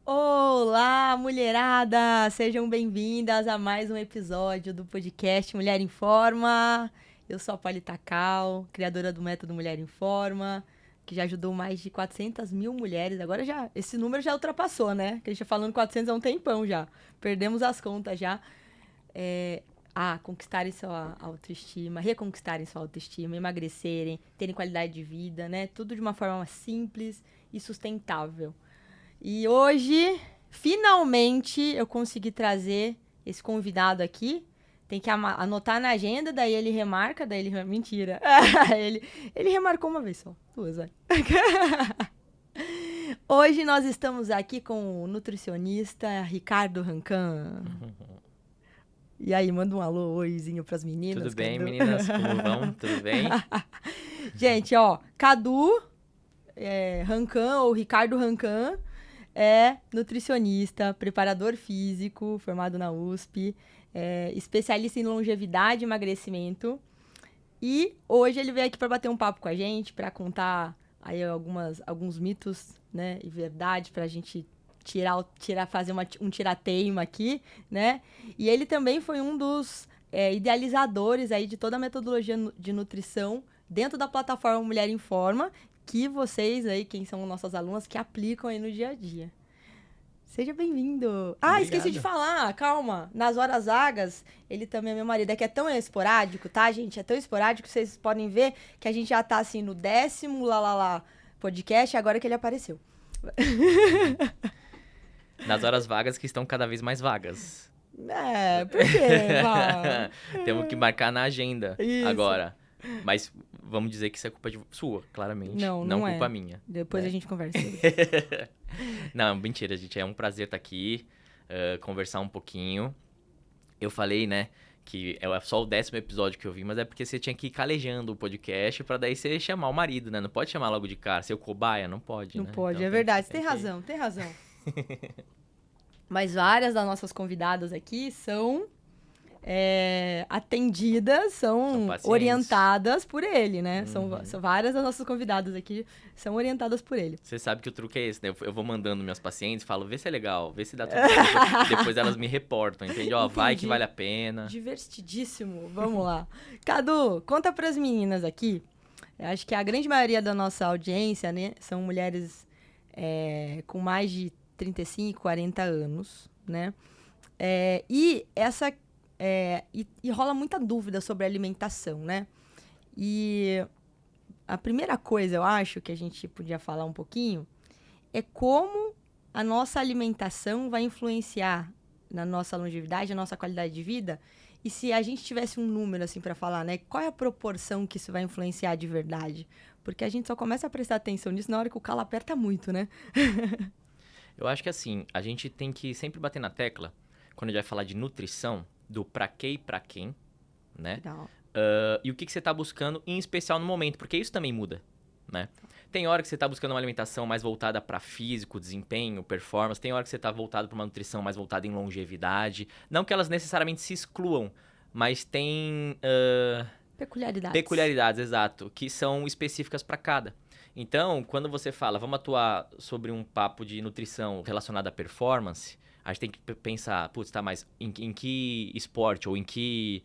Olá, mulherada! Sejam bem-vindas a mais um episódio do podcast Mulher em Forma. Eu sou a Polly Takal, criadora do método Mulher em Forma, que já ajudou mais de 400 mil mulheres. Agora já, esse número já ultrapassou, né? Que a gente tá falando 400 há um tempão já. Perdemos as contas já. A conquistarem sua autoestima, reconquistarem sua autoestima, emagrecerem, terem qualidade de vida, né? Tudo de uma forma simples e sustentável. E hoje, finalmente, eu consegui trazer esse convidado aqui. Tem que anotar na agenda, daí ele remarca, daí ele... Mentira. ele remarcou uma vez só. Duas, vai. Hoje nós estamos aqui com o nutricionista Ricardo Rancan. E aí, manda um alô, oizinho pras meninas. Tudo bem, Cadu? meninas? Como vão? Tudo bem? Gente, ó, Cadu Rancan, ou Ricardo Rancan, é nutricionista, preparador físico, formado na USP, especialista em longevidade e emagrecimento. E hoje ele veio aqui para bater um papo com a gente, para contar aí alguns mitos, né, e verdade, para a gente fazer um tirateima aqui, né? E ele também foi um dos idealizadores aí de toda a metodologia de nutrição dentro da plataforma Mulher em Forma, que vocês aí, quem são nossas alunas, que aplicam aí no dia a dia. Seja bem-vindo. Obrigado. Esqueci de falar, calma. Nas horas vagas, ele também é meu marido. É que é tão esporádico, tá, gente? É tão esporádico que vocês podem ver que a gente já tá, assim, no 10º podcast, agora que ele apareceu. Nas horas vagas que estão cada vez mais vagas. Por quê? Temos que marcar na agenda Isso. agora. Mas vamos dizer que isso é culpa sua, claramente. Não culpa é. minha. Depois né? a gente conversa. Não, mentira, gente. É um prazer estar aqui, conversar um pouquinho. Eu falei, né, que é só o 10º episódio que eu vi, mas é porque você tinha que ir calejando o podcast pra daí você chamar o marido, né? Não pode chamar logo de cara. Seu cobaia, não pode, Não né? pode, Então é verdade. tem Tem que- razão. Mas várias das nossas convidadas aqui são atendidas, São são pacientes. orientadas por ele, né? Uhum. São várias das nossas convidadas aqui são orientadas por ele. Você sabe que o truque é esse, né? Eu vou mandando minhas pacientes, falo, vê se é legal, vê se dá tudo certo. Depois elas me reportam, entende? Ó, vai que Entendi. vale a pena. Divertidíssimo. Vamos lá. Cadu, conta pras meninas aqui. Eu acho que a grande maioria da nossa audiência, né, são mulheres com mais de 35, 40 anos, né? E rola muita dúvida sobre alimentação, né? E a primeira coisa, eu acho, que a gente podia falar um pouquinho é como a nossa alimentação vai influenciar na nossa longevidade, na nossa qualidade de vida. E se a gente tivesse um número, assim, para falar, né? Qual é a proporção que isso vai influenciar de verdade? Porque a gente só começa a prestar atenção nisso na hora que o calo aperta muito, né? Eu acho que assim, a gente tem que sempre bater na tecla, quando a gente vai falar de nutrição, do pra quê e pra quem, né? Legal. E o que você tá buscando, em especial no momento, porque isso também muda, né? Tem hora que você tá buscando uma alimentação mais voltada para físico, desempenho, performance. Tem hora que você tá voltado para uma nutrição mais voltada em longevidade. Não que elas necessariamente se excluam, mas tem peculiaridades, exato, que são específicas para cada. Então, quando você fala, vamos atuar sobre um papo de nutrição relacionado à performance, a gente tem que pensar, putz, tá, mas em que esporte ou em que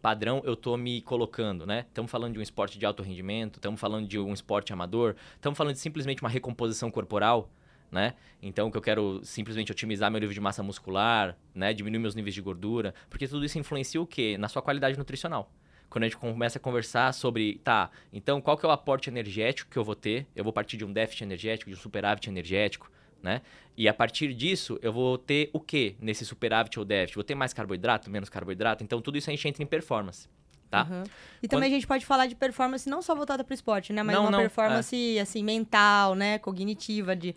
padrão eu tô me colocando, né? Estamos falando de um esporte de alto rendimento, estamos falando de um esporte amador, estamos falando de simplesmente uma recomposição corporal, né? Então, que eu quero simplesmente otimizar meu nível de massa muscular, né? Diminuir meus níveis de gordura, porque tudo isso influencia o quê? Na sua qualidade nutricional. Quando a gente começa a conversar sobre, tá, então qual que é o aporte energético que eu vou ter? Eu vou partir de um déficit energético, de um superávit energético, né? E a partir disso, eu vou ter o quê nesse superávit ou déficit? Vou ter mais carboidrato, menos carboidrato? Então, tudo isso a gente entra em performance, tá? Uhum. E também a gente pode falar de performance não só voltada para o esporte, né? Mas Não, performance, assim, mental, né? Cognitiva, sei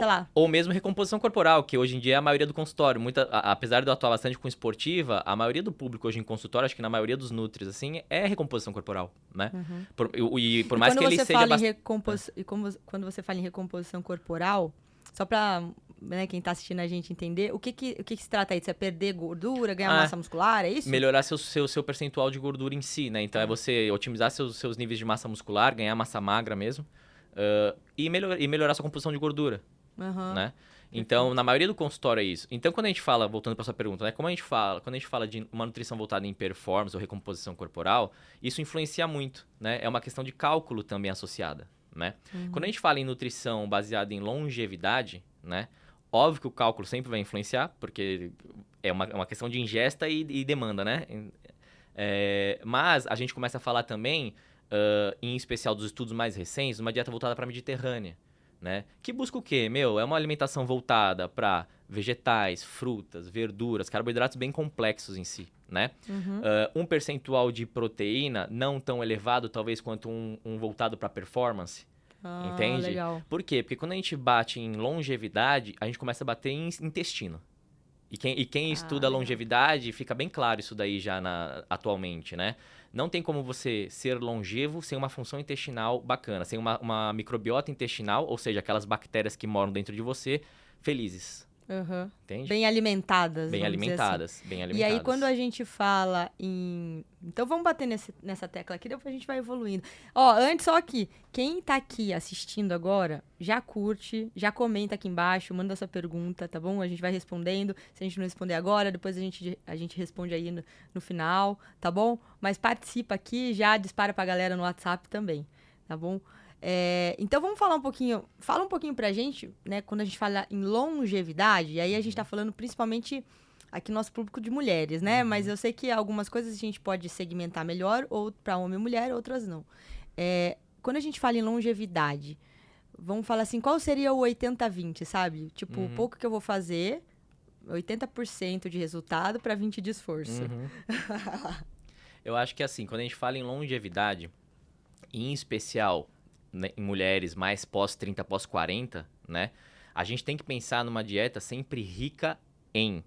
lá. Ou mesmo recomposição corporal, que hoje em dia é a maioria do consultório. Apesar de eu atuar bastante com esportiva, a maioria do público hoje em consultório, acho que na maioria dos nutris, assim, é recomposição corporal, né? Uhum. Por mais que ele seja bastante... Quando você fala em recomposição corporal, só para quem tá assistindo a gente entender, o que se trata aí? Você é perder gordura, ganhar massa muscular, é isso? Melhorar seu percentual de gordura em si, né? Então, é você otimizar seus níveis de massa muscular, ganhar massa magra mesmo, e melhorar sua composição de gordura, Aham. né? Então, na maioria do consultório é isso. Então, quando a gente fala, voltando para sua pergunta, né? Quando a gente fala de uma nutrição voltada em performance ou recomposição corporal, isso influencia muito, né? É uma questão de cálculo também associada, né? Quando a gente fala em nutrição baseada em longevidade, né? Óbvio que o cálculo sempre vai influenciar, porque é uma questão de ingesta e demanda, né? Mas a gente começa a falar também, em especial dos estudos mais recentes, uma dieta voltada para a Mediterrânea, né? Que busca o quê? É uma alimentação voltada para vegetais, frutas, verduras, carboidratos bem complexos em si, né? Um percentual de proteína não tão elevado, talvez, quanto um voltado para performance, entende? Legal. Por quê? Porque quando a gente bate em longevidade, a gente começa a bater em intestino. E quem estuda legal. longevidade, fica bem claro isso daí já atualmente, né? Não tem como você ser longevo sem uma função intestinal bacana, sem uma microbiota intestinal, ou seja, aquelas bactérias que moram dentro de você, felizes. Aham. Entende? Bem alimentadas, Bem vamos dizer assim. alimentadas, bem E alimentadas. aí, quando a gente fala em... Então, vamos bater nessa tecla aqui, depois a gente vai evoluindo. Ó, antes, só aqui. Quem tá aqui assistindo agora, já curte, já comenta aqui embaixo, manda sua pergunta, tá bom? A gente vai respondendo. Se a gente não responder agora, depois a gente responde aí no final, tá bom? Mas participa aqui, já dispara pra galera no WhatsApp também, tá bom? Então vamos falar um pouquinho. Fala um pouquinho pra gente, né? Quando a gente fala em longevidade, e aí a gente tá falando principalmente aqui no nosso público de mulheres, né? Mas eu sei que algumas coisas a gente pode segmentar melhor, ou pra homem e mulher, outras não. Quando a gente fala em longevidade, vamos falar assim, qual seria o 80-20, sabe? Tipo, o pouco que eu vou fazer, 80% de resultado pra 20% de esforço. Eu acho que assim, quando a gente fala em longevidade, em especial, né, em mulheres mais pós-30, pós-40, né? A gente tem que pensar numa dieta sempre rica em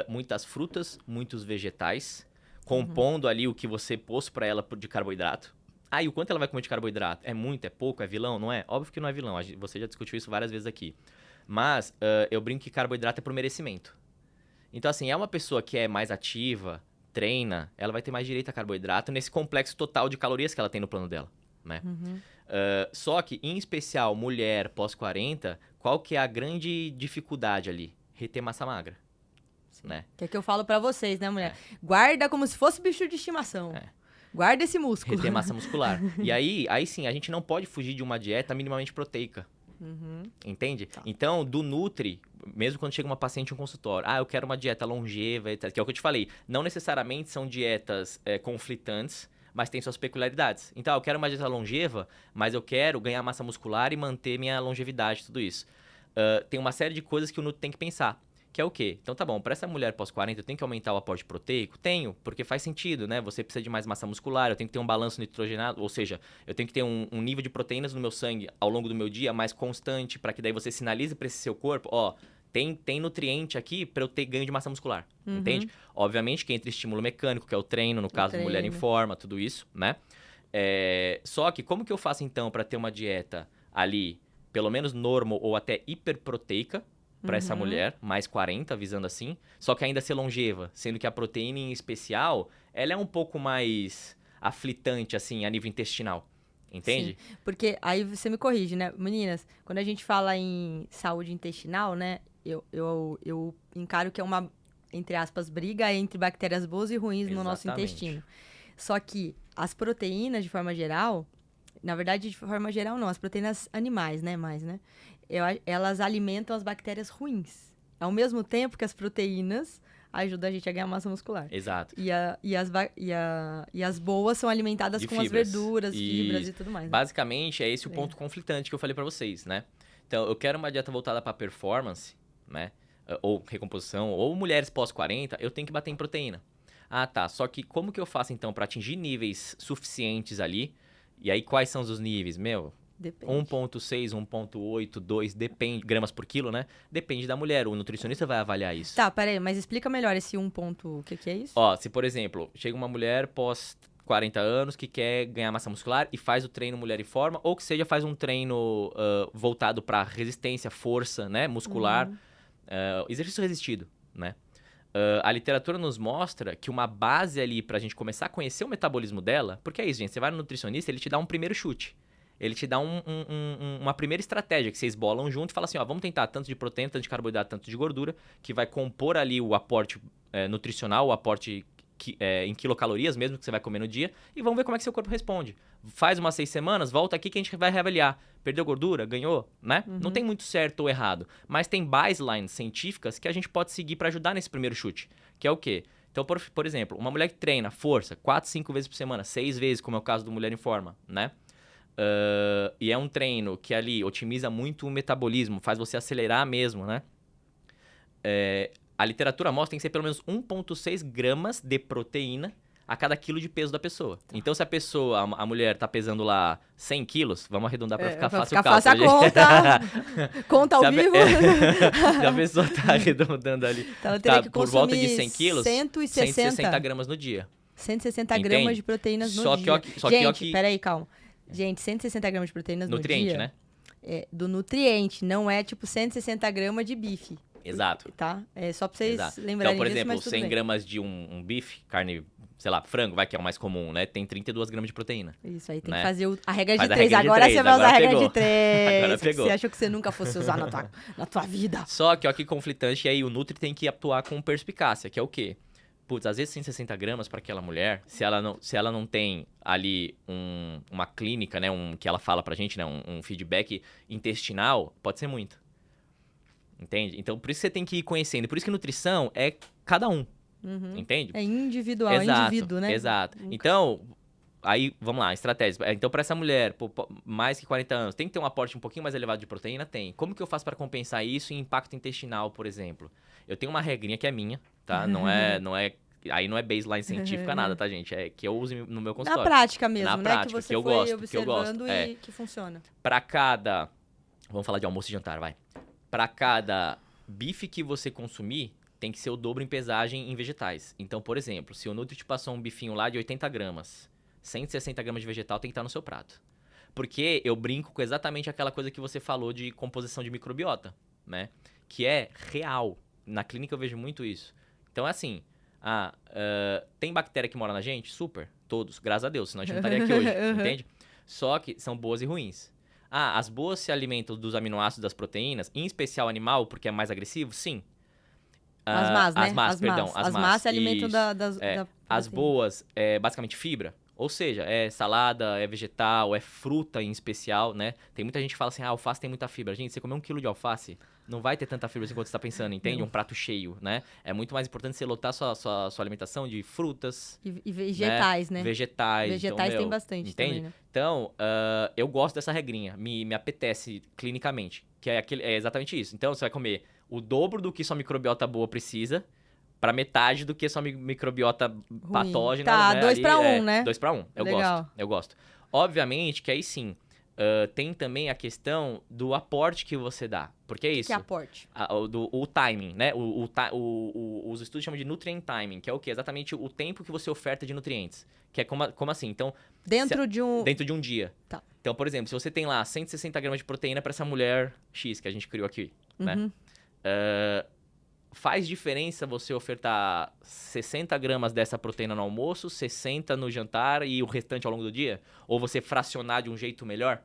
muitas frutas, muitos vegetais, compondo ali o que você pôs pra ela de carboidrato. E o quanto ela vai comer de carboidrato? É muito, é pouco, é vilão? Não é? Óbvio que não é vilão, você já discutiu isso várias vezes aqui. Mas eu brinco que carboidrato é por merecimento. Então, assim, é uma pessoa que é mais ativa, treina, ela vai ter mais direito a carboidrato nesse complexo total de calorias que ela tem no plano dela, né? Só que, em especial, mulher pós-40, qual que é a grande dificuldade ali? Reter massa magra, né? Que é que eu falo pra vocês, né, mulher? Guarda como se fosse bicho de estimação. Guarda esse músculo. Reter massa muscular. E aí sim, a gente não pode fugir de uma dieta minimamente proteica. Entende? Tá. Então, do Nutri, mesmo quando chega uma paciente em um consultório, eu quero uma dieta longeva, etc., que é o que eu te falei, não necessariamente são dietas conflitantes, mas tem suas peculiaridades. Então, eu quero uma dieta longeva, mas eu quero ganhar massa muscular e manter minha longevidade, tudo isso. Tem uma série de coisas que o Nutri tem que pensar. Que é o quê? Então tá bom, para essa mulher pós-40 eu tenho que aumentar o aporte proteico? Tenho, porque faz sentido, né? Você precisa de mais massa muscular, eu tenho que ter um balanço nitrogenado, ou seja, eu tenho que ter um nível de proteínas no meu sangue ao longo do meu dia mais constante, para que daí você sinalize para esse seu corpo, tem nutriente aqui para eu ter ganho de massa muscular, entende? Obviamente que entre estímulo mecânico, que é o treino, no caso da mulher em forma, tudo isso, né? Só que como que eu faço então para ter uma dieta ali, pelo menos normal ou até hiperproteica, para essa mulher, mais 40, visando assim, só que ainda ser longeva, sendo que a proteína em especial, ela é um pouco mais aflitante, assim, a nível intestinal, entende? Sim, porque aí você me corrige, né? Meninas, quando a gente fala em saúde intestinal, né, eu encaro que é uma, entre aspas, briga entre bactérias boas e ruins no nosso intestino. Só que as proteínas, de forma geral, na verdade, de forma geral não, as proteínas animais, né, mais, né? Elas alimentam as bactérias ruins. Ao mesmo tempo que as proteínas ajudam a gente a ganhar massa muscular. Exato. E as boas são alimentadas De com fibras. as verduras, fibras e tudo mais. Né? Basicamente, é esse o ponto conflitante que eu falei pra vocês, né? Então, eu quero uma dieta voltada pra performance, né? Ou recomposição, ou mulheres pós-40, eu tenho que bater em proteína. Tá. Só que como que eu faço, então, pra atingir níveis suficientes ali? E aí, quais são os níveis? Depende. 1,6, 1,8, 2, depende, gramas por quilo, né? Depende da mulher, o nutricionista vai avaliar isso. Tá, peraí, mas explica melhor esse 1 ponto, o que é isso? Se por exemplo, chega uma mulher pós 40 anos que quer ganhar massa muscular e faz o treino Mulher em Forma, ou que seja, faz um treino voltado para resistência, força, né, muscular, exercício resistido, né? A literatura nos mostra que uma base ali pra gente começar a conhecer o metabolismo dela, porque é isso, gente, você vai no nutricionista, ele te dá um primeiro chute. ele te dá uma primeira estratégia que vocês bolam junto e fala assim, ó, vamos tentar tanto de proteína, tanto de carboidrato, tanto de gordura, que vai compor ali o aporte nutricional, o aporte em quilocalorias mesmo que você vai comer no dia, e vamos ver como é que seu corpo responde. Faz umas 6 semanas, volta aqui que a gente vai reavaliar. Perdeu gordura? Ganhou? Né? Não tem muito certo ou errado, mas tem baselines científicas que a gente pode seguir para ajudar nesse primeiro chute, que é o quê? Então, por exemplo, uma mulher que treina força 4, 5 vezes por semana, 6 vezes, como é o caso do Mulher em Forma, né? E é um treino que ali otimiza muito o metabolismo, faz você acelerar mesmo, né? A literatura mostra que tem que ser pelo menos 1,6 gramas de proteína a cada quilo de peso da pessoa. Tá. Então, se a mulher tá pesando lá 100 quilos, vamos arredondar pra ficar fácil o cálculo. Fácil a conta. Conta ao vivo. Se a pessoa tá arredondando ali, então, ela teria que por volta de 100 quilos, 160 gramas no dia. 160 gramas de proteínas no dia. Gente, peraí, calma. Gente, 160 gramas de proteínas no dia... Nutriente, né? Do nutriente, não é tipo 160 gramas de bife. Exato. Tá? É só pra vocês lembrarem então, por disso, exemplo, mas tudo 100 bem. gramas de um bife, carne, sei lá, frango, que é o mais comum, né? Tem 32 gramas de proteína. Isso aí, tem né? que fazer a regra de Faz 3. A regra de agora 3. Você vai usar a regra pegou. de 3. Agora pegou. Você achou que você nunca fosse usar na tua vida. Só que, ó, que conflitante, e aí o Nutri tem que atuar com perspicácia, que é o quê? Putz, às vezes 160 gramas para aquela mulher, se ela não tem ali uma clínica, né, que ela fala pra gente, né, um feedback intestinal, pode ser muito. Entende? Então, por isso você tem que ir conhecendo. Por isso que nutrição é cada um. Entende? É individual, indivíduo, né? Exato. Então, aí, vamos lá, estratégia. Então, para essa mulher, mais que 40 anos, tem que ter um aporte um pouquinho mais elevado de proteína? Tem. Como que eu faço para compensar isso em impacto intestinal, por exemplo? Eu tenho uma regrinha que é minha, tá? Aí não é baseline científica nada, tá, gente? É que eu uso no meu consultório. Na prática mesmo, Na né? prática, Que você que eu foi gosto, observando e que funciona. Para cada... Vamos falar de almoço e jantar, vai. Para cada bife que você consumir, tem que ser o dobro em pesagem em vegetais. Então, por exemplo, se o Nutri te passou um bifinho lá de 80 gramas, 160 gramas de vegetal tem que estar no seu prato. Porque eu brinco com exatamente aquela coisa que você falou de composição de microbiota, né? Que é real. Na clínica eu vejo muito isso. Então, é assim... tem bactéria que mora na gente? Super. Todos. Graças a Deus. Senão a gente não estaria aqui hoje. Entende? Só que são boas e ruins. As boas se alimentam dos aminoácidos das proteínas, em especial animal, porque é mais agressivo? Sim. As más, né? As más, perdão. As más se alimentam da as boas é basicamente fibra. Ou seja, é salada, é vegetal, é fruta em especial, né? Tem muita gente que fala assim, alface tem muita fibra. Gente, você comer 1 quilo de alface, não vai ter tanta fibra assim quanto você tá pensando, entende? Um prato cheio, né? É muito mais importante você lotar sua alimentação de frutas. E vegetais, né? Vegetais. Vegetais então, tem bastante entende? também, né? Então, eu gosto dessa regrinha. Me apetece clinicamente. Que é exatamente isso. Então, você vai comer o dobro do que sua microbiota boa precisa, para metade do que sua microbiota patógena. Tá, né? 2 para 1, né? 2 para 1. Eu gosto. Obviamente que aí sim, tem também a questão do aporte que você dá. Porque é isso. Que aporte? O timing, né? Os estudos chamam de nutrient timing, que é o quê? Exatamente o tempo que você oferta de nutrientes. Que é como assim? Então, Dentro de um dia. Tá. Então, por exemplo, se você tem lá 160 gramas de proteína para essa mulher X que a gente criou aqui, né? Faz diferença você ofertar 60 gramas dessa proteína no almoço, 60 no jantar e o restante ao longo do dia? Ou você fracionar de um jeito melhor?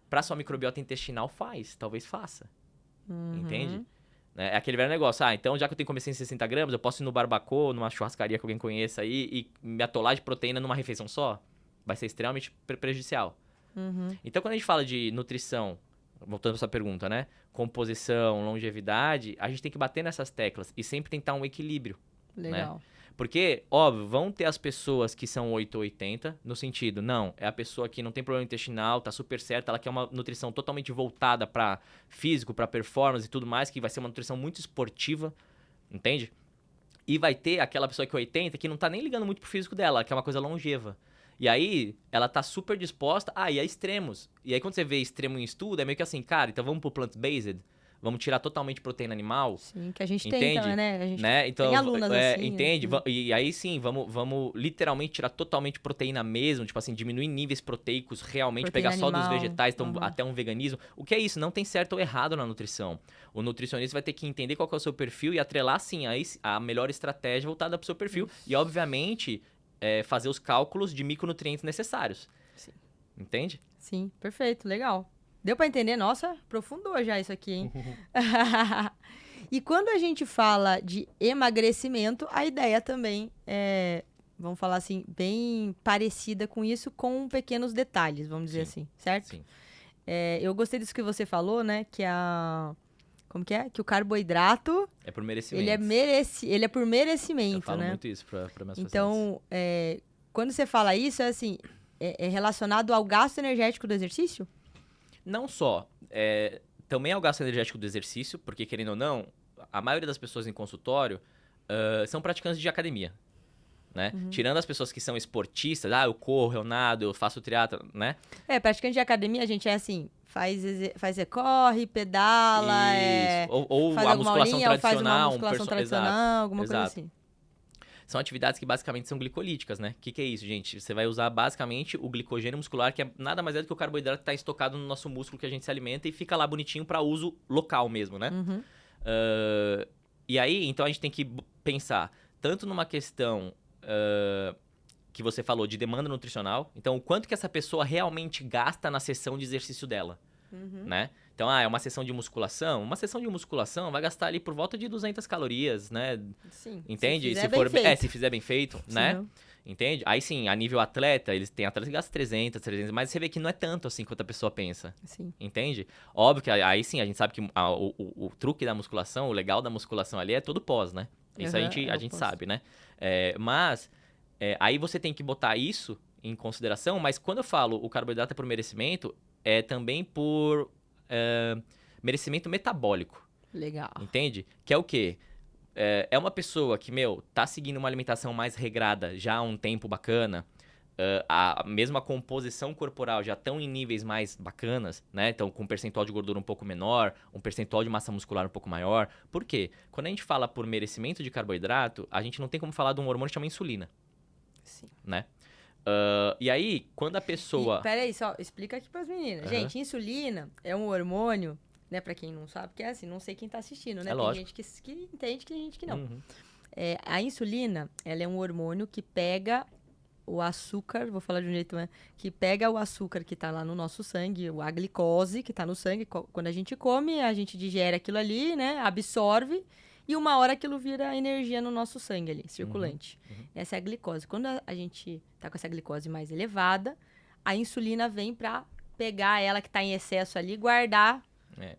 Para sua microbiota intestinal talvez faça. Entende? É aquele velho negócio. Então já que eu tenho que comer 160 gramas, eu posso ir no barbacoa, numa churrascaria que alguém conheça aí e me atolar de proteína numa refeição só? Vai ser extremamente prejudicial. Então quando a gente fala de nutrição, voltando para sua pergunta, né? Composição, longevidade, a gente tem que bater nessas teclas e sempre tentar um equilíbrio. Legal. Né? Porque, óbvio, vão ter as pessoas que são 8 ou 80, no sentido, não, é a pessoa que não tem problema intestinal, tá super certa, ela quer uma nutrição totalmente voltada para físico, para performance e tudo mais, que vai ser uma nutrição muito esportiva, entende? E vai ter aquela pessoa que é 80 que não tá nem ligando muito pro físico dela, que é uma coisa longeva. E aí, ela tá super disposta, e é extremos. E aí, quando você vê extremo em estudo, é meio que assim, cara, então vamos pro plant-based? Vamos tirar totalmente proteína animal? Sim, que a gente entende? tem, né? A gente Então, tem alunas assim. Entende? Né? E aí sim, vamos literalmente tirar totalmente proteína mesmo, tipo assim, diminuir níveis proteicos, realmente proteína pegar animal. Só dos vegetais, até um veganismo. O que é isso? Não tem certo ou errado na nutrição. O nutricionista vai ter que entender qual que é o seu perfil e atrelar, sim, a melhor estratégia voltada pro seu perfil. Isso. E, obviamente, fazer os cálculos de micronutrientes necessários. Sim. Entende? Sim, perfeito, legal. Deu pra entender? Nossa, aprofundou já isso aqui, hein? E quando a gente fala de emagrecimento, a ideia também é, vamos falar assim, bem parecida com isso, com pequenos detalhes, vamos dizer assim, certo? Sim. Eu gostei disso que você falou, né? Que como que é? Que o carboidrato, É por merecimento. ele é por merecimento, Eu falo né? muito isso para meus pacientes. Então, quando você fala isso, é assim, é relacionado ao gasto energético do exercício? Não só. Também é o gasto energético do exercício, porque, querendo ou não, a maioria das pessoas em consultório são praticantes de academia, né? Tirando as pessoas que são esportistas, eu corro, eu nado, eu faço triatlo, né? Praticante de academia, a gente é assim, corre, pedala, ou faz a alguma musculação aulinha, ou tradicional. faz uma musculação tradicional, Exato, alguma coisa exato. assim. São atividades que basicamente são glicolíticas, né? O que é isso, gente? Você vai usar basicamente o glicogênio muscular, que nada mais é do que o carboidrato que está estocado no nosso músculo que a gente se alimenta e fica lá bonitinho para uso local mesmo, né? E aí, então a gente tem que pensar tanto numa questão que você falou de demanda nutricional, então o quanto que essa pessoa realmente gasta na sessão de exercício dela, né? Então, é uma sessão de musculação. Uma sessão de musculação vai gastar ali por volta de 200 calorias, né? Sim. Entende? Se fizer bem feito, né? Entende? Aí sim, a nível atleta, eles têm atletas que gastam 300, mas você vê que não é tanto assim quanto a pessoa pensa. Sim. Entende? Óbvio que aí sim, a gente sabe que o truque da musculação, o legal da musculação ali é todo pós, né? Isso a gente sabe, né? Mas aí você tem que botar isso em consideração, mas quando eu falo o carboidrato é por merecimento, é também por merecimento metabólico. Legal. Entende? Que é o quê? É uma pessoa que, tá seguindo uma alimentação mais regrada já há um tempo bacana, a mesma composição corporal já estão em níveis mais bacanas, né? Então, com um percentual de gordura um pouco menor, um percentual de massa muscular um pouco maior. Por quê? Quando a gente fala por merecimento de carboidrato, a gente não tem como falar de um hormônio que chama insulina. Sim. Né? E aí, quando a pessoa... Peraí, só explica aqui pras meninas. Gente, insulina é um hormônio, né, pra quem não sabe, porque é assim, não sei quem tá assistindo, né? Tem gente que entende, tem gente que não. A insulina, ela é um hormônio que pega o açúcar, vou falar de um jeito, né? Que pega o açúcar que tá lá no nosso sangue, a glicose que tá no sangue. Quando a gente come, a gente digere aquilo ali, né? Absorve. E uma hora aquilo vira energia no nosso sangue ali, circulante. Essa é a glicose. Quando a gente tá com essa glicose mais elevada, a insulina vem pra pegar ela que tá em excesso ali e guardar.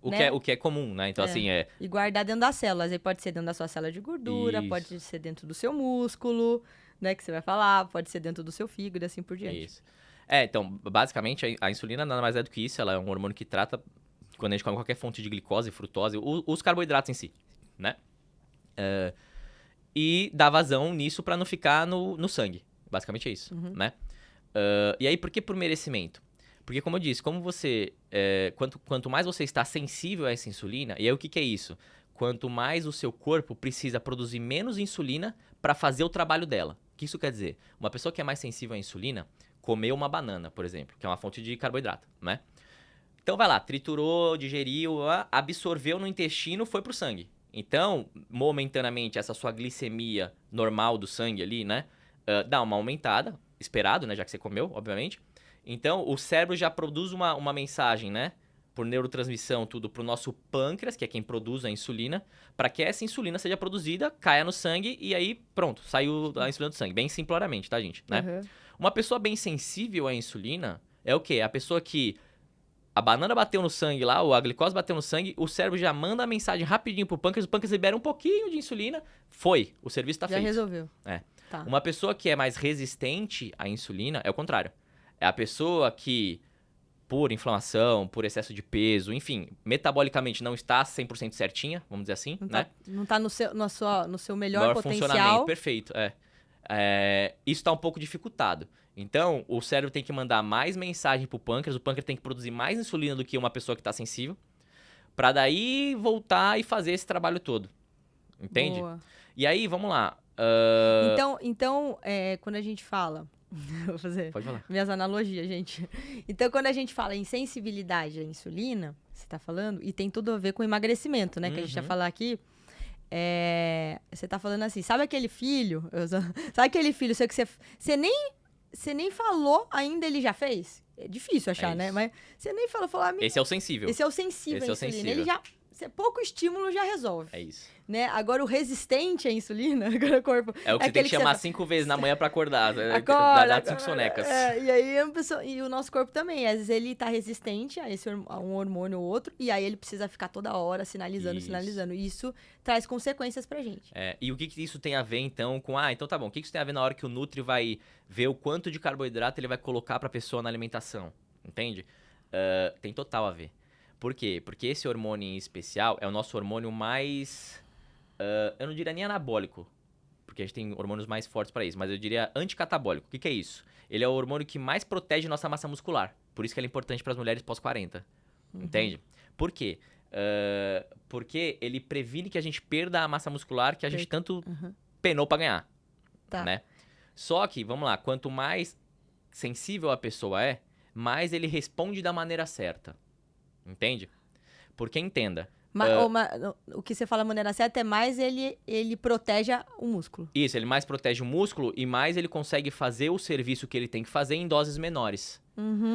O que é comum, né? Então, assim, E guardar dentro das células. Aí pode ser dentro da sua célula de gordura, pode ser dentro do seu músculo, né? Que você vai falar, pode ser dentro do seu fígado e assim por diante. Isso. Então, basicamente, a insulina nada mais é do que isso. Ela é um hormônio que trata, quando a gente come qualquer fonte de glicose, frutose, os carboidratos em si, né? E dá vazão nisso pra não ficar no sangue. Basicamente é isso, né? E aí, por que por merecimento? Porque, como eu disse, como você... quanto mais você está sensível a essa insulina, e aí o que é isso? Quanto mais o seu corpo precisa produzir menos insulina para fazer o trabalho dela. O que isso quer dizer? Uma pessoa que é mais sensível à insulina, comeu uma banana, por exemplo, que é uma fonte de carboidrato, né? Então, vai lá, triturou, digeriu, absorveu no intestino, foi pro sangue. Então, momentaneamente, essa sua glicemia normal do sangue ali, né? Dá uma aumentada, esperado, né? Já que você comeu, obviamente. Então, o cérebro já produz uma mensagem, né? Por neurotransmissão, tudo pro nosso pâncreas, que é quem produz a insulina, para que essa insulina seja produzida, caia no sangue e aí, pronto, saiu a insulina do sangue. Bem simploramente, tá, gente? Né? Uma pessoa bem sensível à insulina é o quê? A pessoa que a banana bateu no sangue lá, ou a glicose bateu no sangue, o cérebro já manda a mensagem rapidinho pro pâncreas, o pâncreas libera um pouquinho de insulina, o serviço tá feito. Já resolveu. Tá. Uma pessoa que é mais resistente à insulina é o contrário. É a pessoa que, por inflamação, por excesso de peso, enfim, metabolicamente não está 100% certinha, vamos dizer assim, né? Não tá no seu melhor potencial. Funcionamento, perfeito, isso tá um pouco dificultado. Então, o cérebro tem que mandar mais mensagem pro pâncreas, o pâncreas tem que produzir mais insulina do que uma pessoa que tá sensível, pra daí voltar e fazer esse trabalho todo. Entende? Boa. E aí, vamos lá. Então, quando a gente fala... Vou fazer minhas analogias, gente. Então, quando a gente fala em sensibilidade à insulina, você tá falando, e tem tudo a ver com emagrecimento, né? Que a gente vai falar aqui. Você tá falando assim, sabe aquele filho? Sabe aquele filho seu que você nem falou ainda, ele já fez? é difícil achar, né? isso. Mas você nem fala, Esse é o sensível. esse é o sensível Esse à é o insulina. sensível. Ele já, pouco estímulo já resolve, É isso. né? Agora, o resistente à insulina, agora o corpo... É o que você tem aquele que chamar você 5 vezes na manhã pra acordar. acorda, Dá 5 sonecas. e aí a pessoa, e o nosso corpo também, às vezes ele tá resistente a um hormônio ou outro, e aí ele precisa ficar toda hora sinalizando. E isso traz consequências pra gente. E o que isso tem a ver, então, com... então tá bom. O que isso tem a ver na hora que o Nutri vai ver o quanto de carboidrato ele vai colocar pra pessoa na alimentação? Entende? Tem total a ver. Por quê? Porque esse hormônio em especial é o nosso hormônio mais... eu não diria nem anabólico, porque a gente tem hormônios mais fortes para isso, mas eu diria anticatabólico. O que é isso? Ele é o hormônio que mais protege nossa massa muscular. Por isso que ele é importante para as mulheres pós-40. Entende? Por quê? Porque ele previne que a gente perda a massa muscular que a gente tanto penou para ganhar. Tá. Né? Só que, vamos lá, quanto mais sensível a pessoa é, mais ele responde da maneira certa. Entende? Porque entenda... o que você fala da maneira certa é mais ele protege o músculo. Isso, ele mais protege o músculo e mais ele consegue fazer o serviço que ele tem que fazer em doses menores.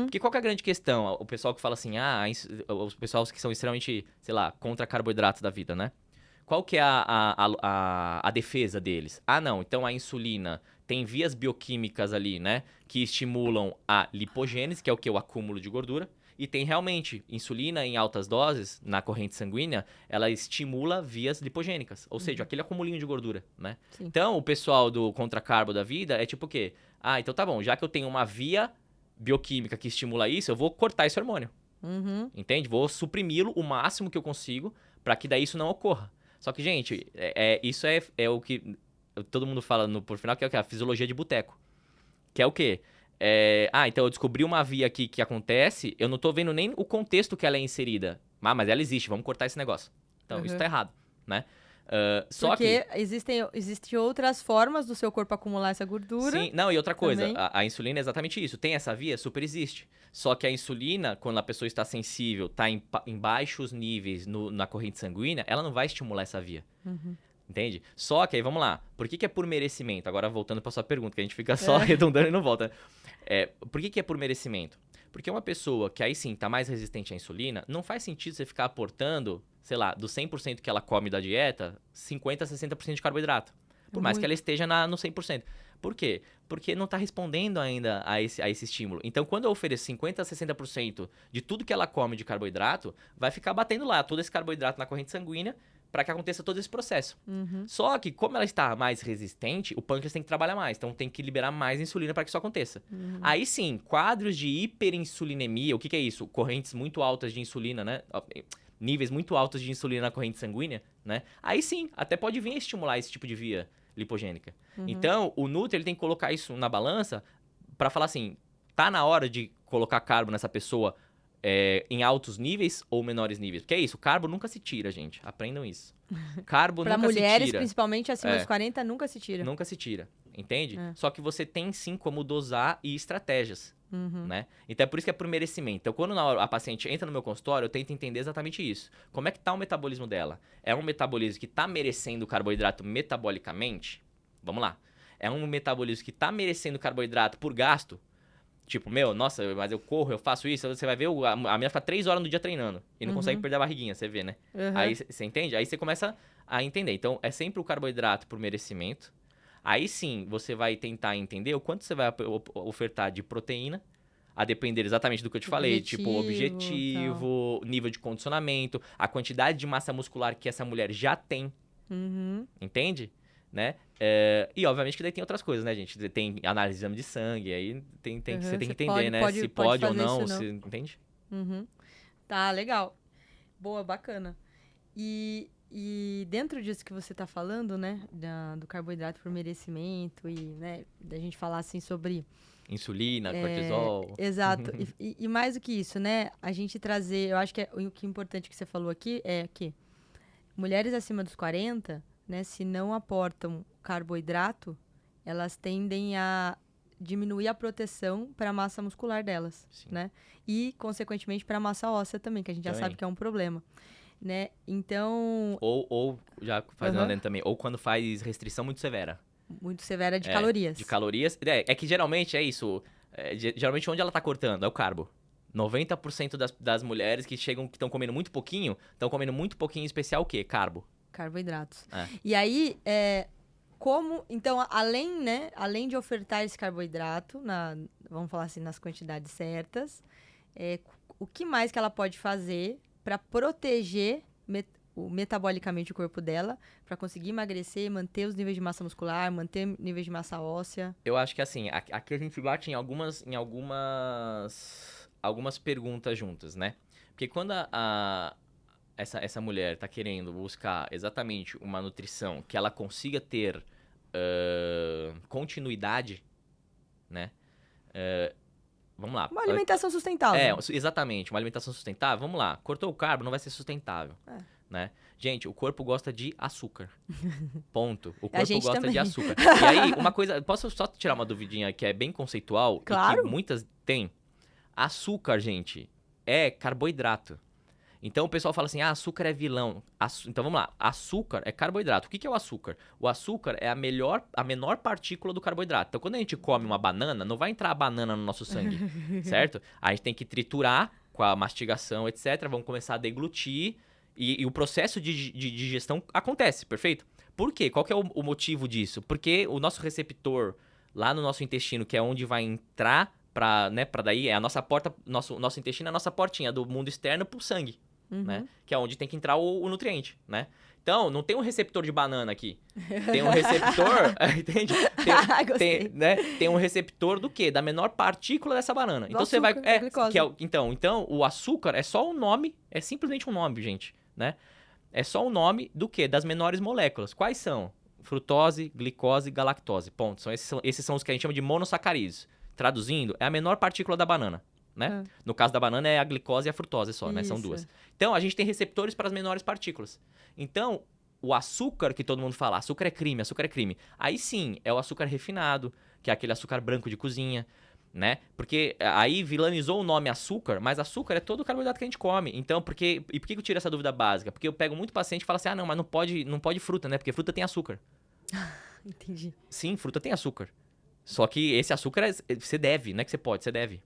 Porque qual que é a grande questão? O pessoal que fala assim, os pessoal que são extremamente, sei lá, contra carboidratos da vida, né? Qual que é a defesa deles? Não, então a insulina tem vias bioquímicas ali, né? Que estimulam a lipogênese, que é o que? O acúmulo de gordura. E tem realmente insulina em altas doses, na corrente sanguínea, ela estimula vias lipogênicas. Ou seja, aquele acumulinho de gordura, né? Sim. Então, o pessoal do contracarbo da vida é tipo o quê? Então tá bom, já que eu tenho uma via bioquímica que estimula isso, eu vou cortar esse hormônio. Entende? Vou suprimi-lo o máximo que eu consigo para que daí isso não ocorra. Só que, gente, isso é o que todo mundo fala por final, que é o quê? A fisiologia de boteco. Que é o quê? Então eu descobri uma via aqui que acontece, eu não tô vendo nem o contexto que ela é inserida. Mas ela existe, vamos cortar esse negócio. Então, isso tá errado, né? Porque existem outras formas do seu corpo acumular essa gordura. Sim, não, e outra coisa, a insulina é exatamente isso. Tem essa via? Super existe. Só que a insulina, quando a pessoa está sensível, está em baixos níveis na corrente sanguínea, ela não vai estimular essa via. Entende? Só que aí, vamos lá. Por que é por merecimento? Agora, voltando para sua pergunta, que a gente fica só redundando e não volta. Por que é por merecimento? Porque uma pessoa que aí sim está mais resistente à insulina, não faz sentido você ficar aportando, sei lá, do 100% que ela come da dieta, 50% a 60% de carboidrato. Por mais que ela esteja no 100%. Por quê? Porque não está respondendo ainda a esse estímulo. Então, quando eu ofereço 50% a 60% de tudo que ela come de carboidrato, vai ficar batendo lá todo esse carboidrato na corrente sanguínea, para que aconteça todo esse processo. Só que, como ela está mais resistente, o pâncreas tem que trabalhar mais. Então, tem que liberar mais insulina para que isso aconteça. Aí sim, quadros de hiperinsulinemia, o que é isso? Correntes muito altas de insulina, né? Níveis muito altos de insulina na corrente sanguínea, né? Aí sim, até pode vir a estimular esse tipo de via lipogênica. Então, o Nutri ele tem que colocar isso na balança para falar assim, tá na hora de colocar carbo nessa pessoa em altos níveis ou menores níveis. Porque é isso, carbo nunca se tira, gente. Aprendam isso. Carbo nunca se tira. Para mulheres, principalmente acima dos 40, nunca se tira. Nunca se tira, entende? Só que você tem sim como dosar e estratégias, né? Então é por isso que é por merecimento. Então quando na hora a paciente entra no meu consultório, eu tento entender exatamente isso. Como é que tá o metabolismo dela? É um metabolismo que tá merecendo carboidrato metabolicamente? Vamos lá. É um metabolismo que tá merecendo carboidrato por gasto? Tipo, nossa, mas eu corro, eu faço isso. Você vai ver, a minha fica 3 horas no dia treinando e não consegue perder a barriguinha, você vê, né? Aí você entende? Aí você começa a entender. Então, é sempre o carboidrato por merecimento. Aí sim, você vai tentar entender o quanto você vai ofertar de proteína, a depender exatamente do que eu te falei. Tipo, objetivo, nível de condicionamento, a quantidade de massa muscular que essa mulher já tem. Entende? Né? E obviamente que daí tem outras coisas, né, gente? Tem análise de exame de sangue, aí você tem que entender, né? Se pode ou não, entende? Tá, legal. Boa, bacana. E dentro disso que você tá falando, né, do carboidrato por merecimento e, né, da gente falar assim sobre... Insulina, cortisol. Exato. E mais do que isso, né, a gente trazer... Eu acho que o que é importante que você falou aqui é que mulheres acima dos 40... né, se não aportam carboidrato, elas tendem a diminuir a proteção para a massa muscular delas, né? E, consequentemente, para a massa óssea também, que a gente já sabe que é um problema, né? Então... Ou já fazendo adendo também, ou quando faz restrição muito severa. Muito severa de calorias. De calorias. É que geralmente é isso. Geralmente, onde ela tá cortando? É o carbo. 90% das mulheres que estão comendo muito pouquinho, estão comendo muito pouquinho, em especial o quê? Carbo. Carboidratos. É. E aí, então, além de ofertar esse carboidrato, vamos falar assim, nas quantidades certas, o que mais que ela pode fazer para proteger metabolicamente o corpo dela, para conseguir emagrecer, manter os níveis de massa muscular, manter níveis de massa óssea? Eu acho que assim, aqui a gente bate em algumas perguntas juntas, né? Porque quando essa mulher tá querendo buscar exatamente uma nutrição que ela consiga ter continuidade, né? Vamos lá. Uma alimentação sustentável. Exatamente, uma alimentação sustentável. Vamos lá, cortou o carbo, não vai ser sustentável, né? Gente, o corpo gosta de açúcar. Ponto. O corpo gosta também. de açúcar. E aí, uma coisa, posso só tirar uma duvidinha que é bem conceitual? Claro. E que muitas têm. Açúcar, gente, é carboidrato. Então o pessoal fala assim, açúcar é vilão. Então vamos lá, açúcar é carboidrato. O que é o açúcar? O açúcar é a menor partícula do carboidrato. Então quando a gente come uma banana, não vai entrar a banana no nosso sangue, certo? A gente tem que triturar com a mastigação, etc. Vamos começar a deglutir e o processo de digestão acontece, perfeito? Por quê? Qual que é o motivo disso? Porque o nosso receptor lá no nosso intestino, que é onde vai entrar para daí, é a nossa porta, nosso intestino é a nossa portinha do mundo externo pro sangue. Né? Que é onde tem que entrar o nutriente, né? Então, não tem um receptor de banana aqui. Tem um receptor, entende? Tem um receptor do quê? Da menor partícula dessa banana. Então você vai, então o açúcar é só um nome, é simplesmente um nome, gente, né? É só um nome do quê? Das menores moléculas. Quais são? Frutose, glicose, galactose. Ponto. Esses são os que a gente chama de monossacarídeos. Traduzindo, é a menor partícula da banana. Né? No caso da banana é a glicose e a frutose só, né? São duas. Então, a gente tem receptores para as menores partículas. Então, o açúcar que todo mundo fala, açúcar é crime. Aí sim, é o açúcar refinado, que é aquele açúcar branco de cozinha, né? Porque aí vilanizou o nome açúcar, mas açúcar é todo o carboidrato que a gente come. Então, por que eu tiro essa dúvida básica? Porque eu pego muito paciente e falo assim, não, mas não pode fruta, né? Porque fruta tem açúcar. Entendi. Sim, fruta tem açúcar. Só que esse açúcar você deve, não é que você pode, você deve.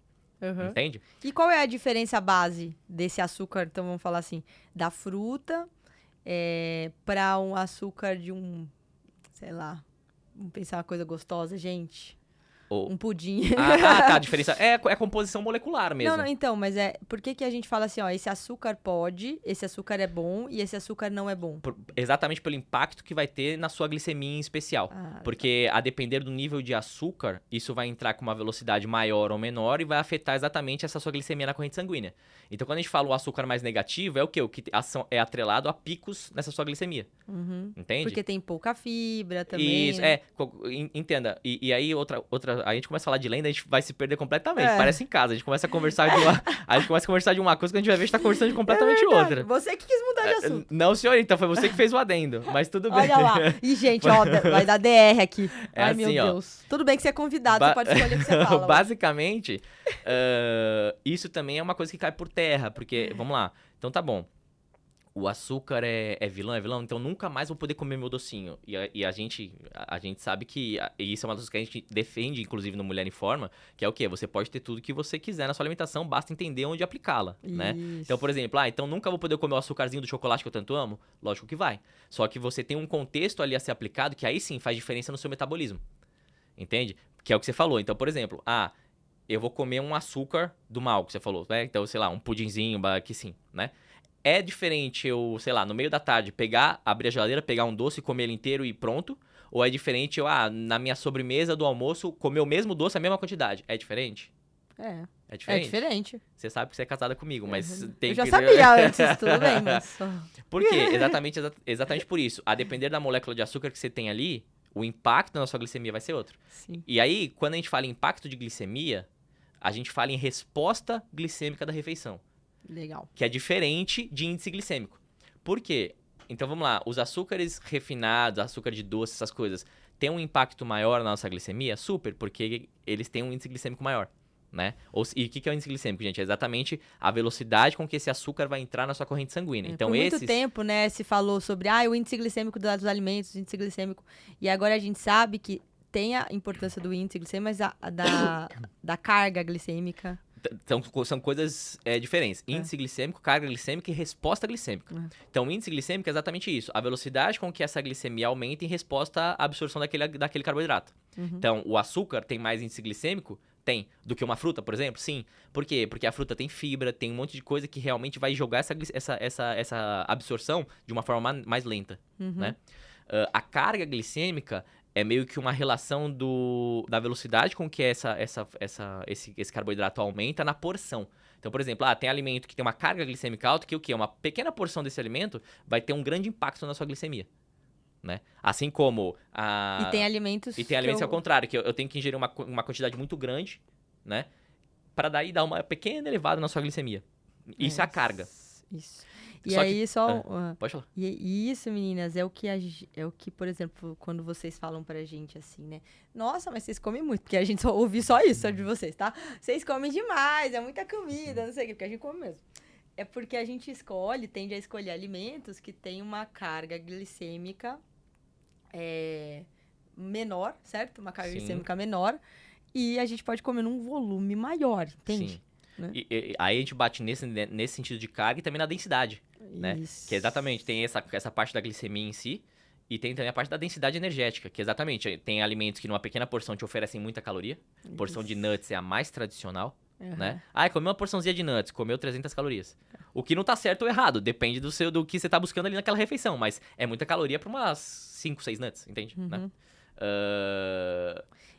Entende? E qual é a diferença base desse açúcar, então vamos falar assim, da fruta para um açúcar de sei lá, vamos pensar uma coisa gostosa, gente. Um pudim. Tá, a diferença é a composição molecular mesmo. Não, então, mas por que a gente fala assim, esse açúcar pode, esse açúcar é bom e esse açúcar não é bom? Exatamente pelo impacto que vai ter na sua glicemia em especial. Porque a depender do nível de açúcar, isso vai entrar com uma velocidade maior ou menor e vai afetar exatamente essa sua glicemia na corrente sanguínea. Então, quando a gente fala o açúcar mais negativo, é o quê? O que é atrelado a picos nessa sua glicemia. Entende? Porque tem pouca fibra também. Isso, entenda. E aí, outra a gente começa a falar de lenda, a gente vai se perder completamente. Parece em casa. A gente começa a conversar de uma coisa que a gente vai ver que a gente tá conversando de completamente outra. Você que quis mudar de assunto. Não, senhor, então foi você que fez o adendo. Mas tudo bem. Olha lá. E, gente, vai dar DR aqui. Ai, assim, meu Deus. Tudo bem que você é convidado, você pode escolher o que você fala. Basicamente, isso também é uma coisa que cai por terra. Porque, vamos lá. Então tá bom. O açúcar é vilão, então nunca mais vou poder comer meu docinho. E a gente sabe que, e isso é uma das coisas que a gente defende, inclusive no Mulher em Forma, que é o quê? Você pode ter tudo que você quiser na sua alimentação, basta entender onde aplicá-la, né? Então, por exemplo, então nunca vou poder comer o açúcarzinho do chocolate que eu tanto amo? Lógico que vai. Só que você tem um contexto ali a ser aplicado que aí sim faz diferença no seu metabolismo. Entende? Que é o que você falou. Então, por exemplo, eu vou comer um açúcar do mal, que você falou, né? Então, sei lá, um pudinzinho, que sim, né? É diferente eu, sei lá, no meio da tarde, abrir a geladeira, pegar um doce, comer ele inteiro e pronto? Ou é diferente eu, na minha sobremesa do almoço, comer o mesmo doce, a mesma quantidade? É diferente? É diferente? É diferente. Você sabe que você é casada comigo, mas tem eu já que... sabia antes, tudo bem, mas... Por quê? Exatamente por isso. A depender da molécula de açúcar que você tem ali, o impacto na sua glicemia vai ser outro. Sim. E aí, quando a gente fala em impacto de glicemia, a gente fala em resposta glicêmica da refeição. Legal. Que é diferente de índice glicêmico. Por quê? Então vamos lá, os açúcares refinados, açúcar de doce, essas coisas, têm um impacto maior na nossa glicemia? Super, porque eles têm um índice glicêmico maior, né? E o que é o índice glicêmico, gente? É exatamente a velocidade com que esse açúcar vai entrar na sua corrente sanguínea. Então, por muito tempo, né, se falou sobre o índice glicêmico dos alimentos, o índice glicêmico, e agora a gente sabe que tem a importância do índice glicêmico, mas da carga glicêmica. Então, são coisas diferentes. Índice glicêmico, carga glicêmica e resposta glicêmica. Então, índice glicêmico é exatamente isso. A velocidade com que essa glicemia aumenta em resposta à absorção daquele carboidrato. Então, o açúcar tem mais índice glicêmico? Tem. Do que uma fruta, por exemplo? Sim. Por quê? Porque a fruta tem fibra, tem um monte de coisa que realmente vai jogar essa absorção de uma forma mais lenta, né? A carga glicêmica é meio que uma relação da velocidade com que esse carboidrato aumenta na porção. Então, por exemplo, tem alimento que tem uma carga glicêmica alta, que o quê? Uma pequena porção desse alimento vai ter um grande impacto na sua glicemia. Né? Assim como E tem alimentos ao contrário, que eu tenho que ingerir uma quantidade muito grande, né? Para daí dar uma pequena elevada na sua glicemia. Isso é a carga. Isso. E aí pode falar. E isso, meninas, é o que, por exemplo, quando vocês falam pra gente assim, né? Nossa, mas vocês comem muito, porque a gente só ouve só isso de vocês, tá? Vocês comem demais, é muita comida, não sei o que, porque a gente come mesmo. É porque a gente tende a escolher alimentos que têm uma carga glicêmica menor, certo? Uma carga glicêmica menor. E a gente pode comer num volume maior, entende? Sim. Né? E aí a gente bate nesse sentido de carga e também na densidade, né? Que exatamente, tem essa parte da glicemia em si e tem também a parte da densidade energética, que exatamente tem alimentos que numa pequena porção te oferecem muita caloria. A porção de nuts é a mais tradicional, né? Comeu uma porçãozinha de nuts, comeu 300 calorias. O que não tá certo ou errado, depende do que você tá buscando ali naquela refeição, mas é muita caloria pra umas 5, 6 nuts, entende? Né?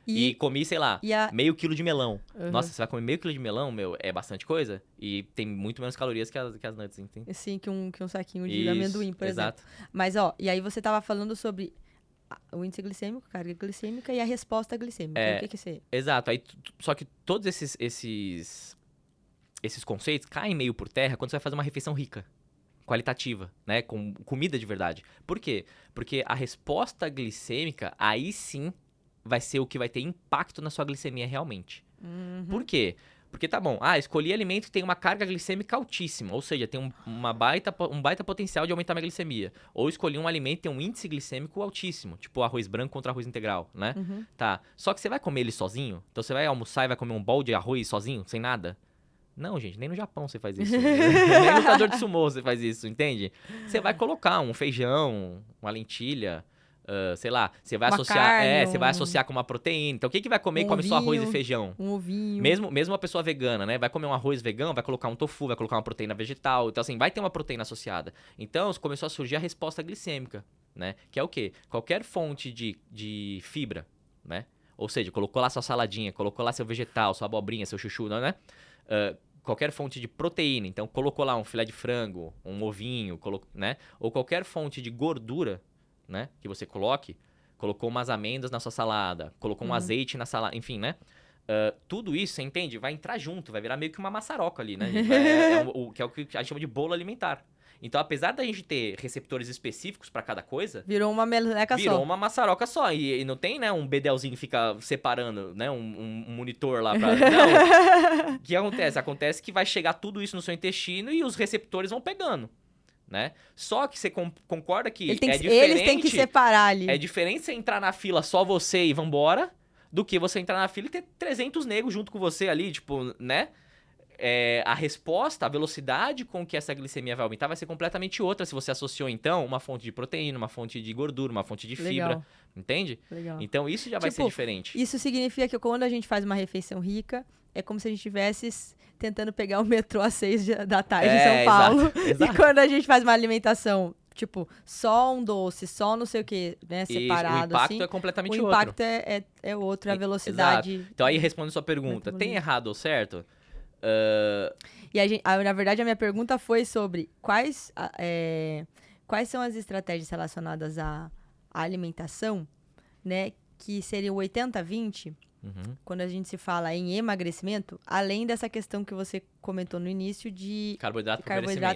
E comi, sei lá, meio quilo de melão. Nossa, você vai comer meio quilo de melão, meu, é bastante coisa. E tem muito menos calorias que as nuts, entende? Sim, que um saquinho de amendoim, por exato. exemplo. Mas, e aí você tava falando sobre o índice glicêmico, carga glicêmica e a resposta glicêmica. O que é isso? Exato. Aí, só que todos esses conceitos caem meio por terra quando você vai fazer uma refeição rica, qualitativa, né? Com comida de verdade. Por quê? Porque a resposta glicêmica, aí sim, vai ser o que vai ter impacto na sua glicemia realmente. Por quê? Porque tá bom, escolhi alimento que tem uma carga glicêmica altíssima, ou seja, tem um baita potencial de aumentar minha glicemia. Ou escolhi um alimento que tem um índice glicêmico altíssimo, tipo arroz branco contra arroz integral, né? Tá, só que você vai comer ele sozinho? Então você vai almoçar e vai comer um bowl de arroz sozinho, sem nada? Não, gente, nem no Japão você faz isso. Nem no lutador de sumô você faz isso, entende? Você vai colocar um feijão, uma lentilha, sei lá, você vai associar, você vai associar com uma proteína. Então, o que vai comer e come só arroz e feijão? Um ovinho. Mesmo uma pessoa vegana, né? Vai comer um arroz vegano, vai colocar um tofu, vai colocar uma proteína vegetal. Então, assim, vai ter uma proteína associada. Então, começou a surgir a resposta glicêmica, né? Que é o quê? Qualquer fonte de fibra, né? Ou seja, colocou lá sua saladinha, colocou lá seu vegetal, sua abobrinha, seu chuchu, né? Qualquer fonte de proteína, então colocou lá um filé de frango, um ovinho, né? Ou qualquer fonte de gordura, né? Que você colocou umas amêndoas na sua salada, colocou um azeite na salada, enfim, né? Tudo isso, você entende? Vai entrar junto, vai virar meio que uma maçaroca ali, né? Que é o que a gente chama de bolo alimentar. Então, apesar da gente ter receptores específicos para cada coisa... Virou uma meleca só. Virou uma maçaroca só. E não tem, né, um bedelzinho que fica separando, né, um monitor lá pra... Não. O que acontece? Acontece que vai chegar tudo isso no seu intestino e os receptores vão pegando, né? Só que você concorda que diferente... Eles têm que separar ali. É diferente você entrar na fila só você e vambora, do que você entrar na fila e ter 300 negros junto com você ali, tipo, né? A resposta, a velocidade com que essa glicemia vai aumentar vai ser completamente outra se você associou, então, uma fonte de proteína, uma fonte de gordura, uma fonte de fibra, entende? Legal. Então, isso já vai ser diferente. Isso significa que quando a gente faz uma refeição rica, é como se a gente estivesse tentando pegar o metrô às 6 da tarde em São Paulo. Exato. E quando a gente faz uma alimentação, tipo, só um doce, só não sei o que, né, separado, o impacto assim, é completamente outro. O impacto é outro, a velocidade... Exato. Então, aí, respondendo a sua pergunta, tem errado ou certo? E na verdade, a minha pergunta foi sobre quais são as estratégias relacionadas à alimentação, né? Que seria o 80-20, quando a gente se fala em emagrecimento, além dessa questão que você comentou no início de carboidrato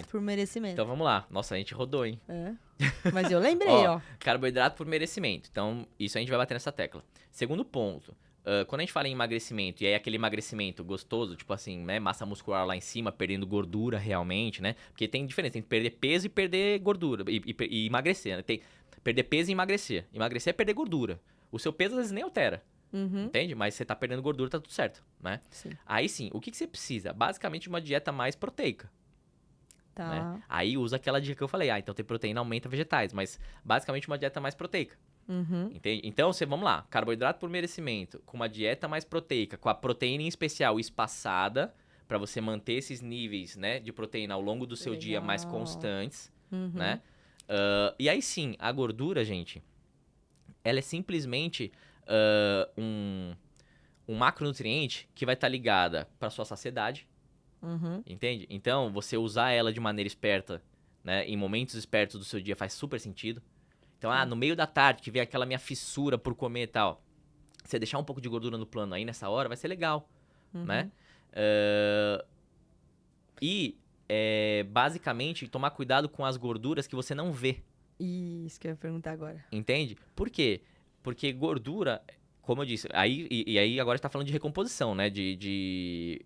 por merecimento. Então, vamos lá. Nossa, a gente rodou, hein? Mas eu lembrei, ó. Carboidrato por merecimento. Então, isso a gente vai bater nessa tecla. Segundo ponto. Quando a gente fala em emagrecimento, e aí aquele emagrecimento gostoso, tipo assim, né, massa muscular lá em cima, perdendo gordura realmente, né? Porque tem diferença entre perder peso e perder gordura, e emagrecer, né? Tem perder peso e emagrecer. Emagrecer é perder gordura. O seu peso às vezes nem altera, Uhum. entende? Mas você tá perdendo gordura, tá tudo certo, né? Sim. Aí sim, o que você precisa? Basicamente uma dieta mais proteica, Tá. né? Aí usa aquela dica que eu falei, então tem proteína, aumenta vegetais, mas basicamente uma dieta mais proteica. Uhum. Entende? Então, vamos lá, carboidrato por merecimento, com uma dieta mais proteica, com a proteína em especial espaçada, para você manter esses níveis, né, de proteína ao longo do seu dia mais Legal. constantes, Uhum. né? E aí sim, a gordura, gente, ela é simplesmente um macronutriente que vai estar ligada para sua saciedade, Uhum. entende? Então, você usar ela de maneira esperta, né, em momentos espertos do seu dia faz super sentido. Então, no meio da tarde, que vem aquela minha fissura por comer e tal, você deixar um pouco de gordura no plano aí nessa hora, vai ser legal, né? Basicamente, tomar cuidado com as gorduras que você não vê, Isso que eu ia perguntar agora. entende? Por quê? Porque gordura, como eu disse, aí agora a gente tá falando de recomposição, né? De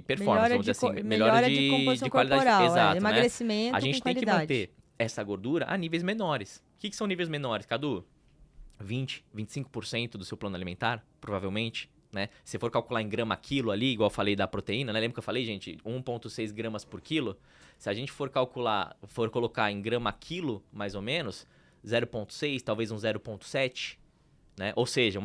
performance, vamos dizer assim. Melhora de composição de qualidade. Exato, Exato, né? emagrecimento A gente com tem que qualidade. manter essa gordura a níveis menores. O que são níveis menores, Cadu? 20, 25% do seu plano alimentar, provavelmente, né? Se for calcular em grama quilo ali, igual eu falei da proteína, né? Lembra que eu falei, gente? 1,6 gramas por quilo. Se a gente for colocar em grama quilo, mais ou menos, 0,6, talvez um 0,7, né? Ou seja,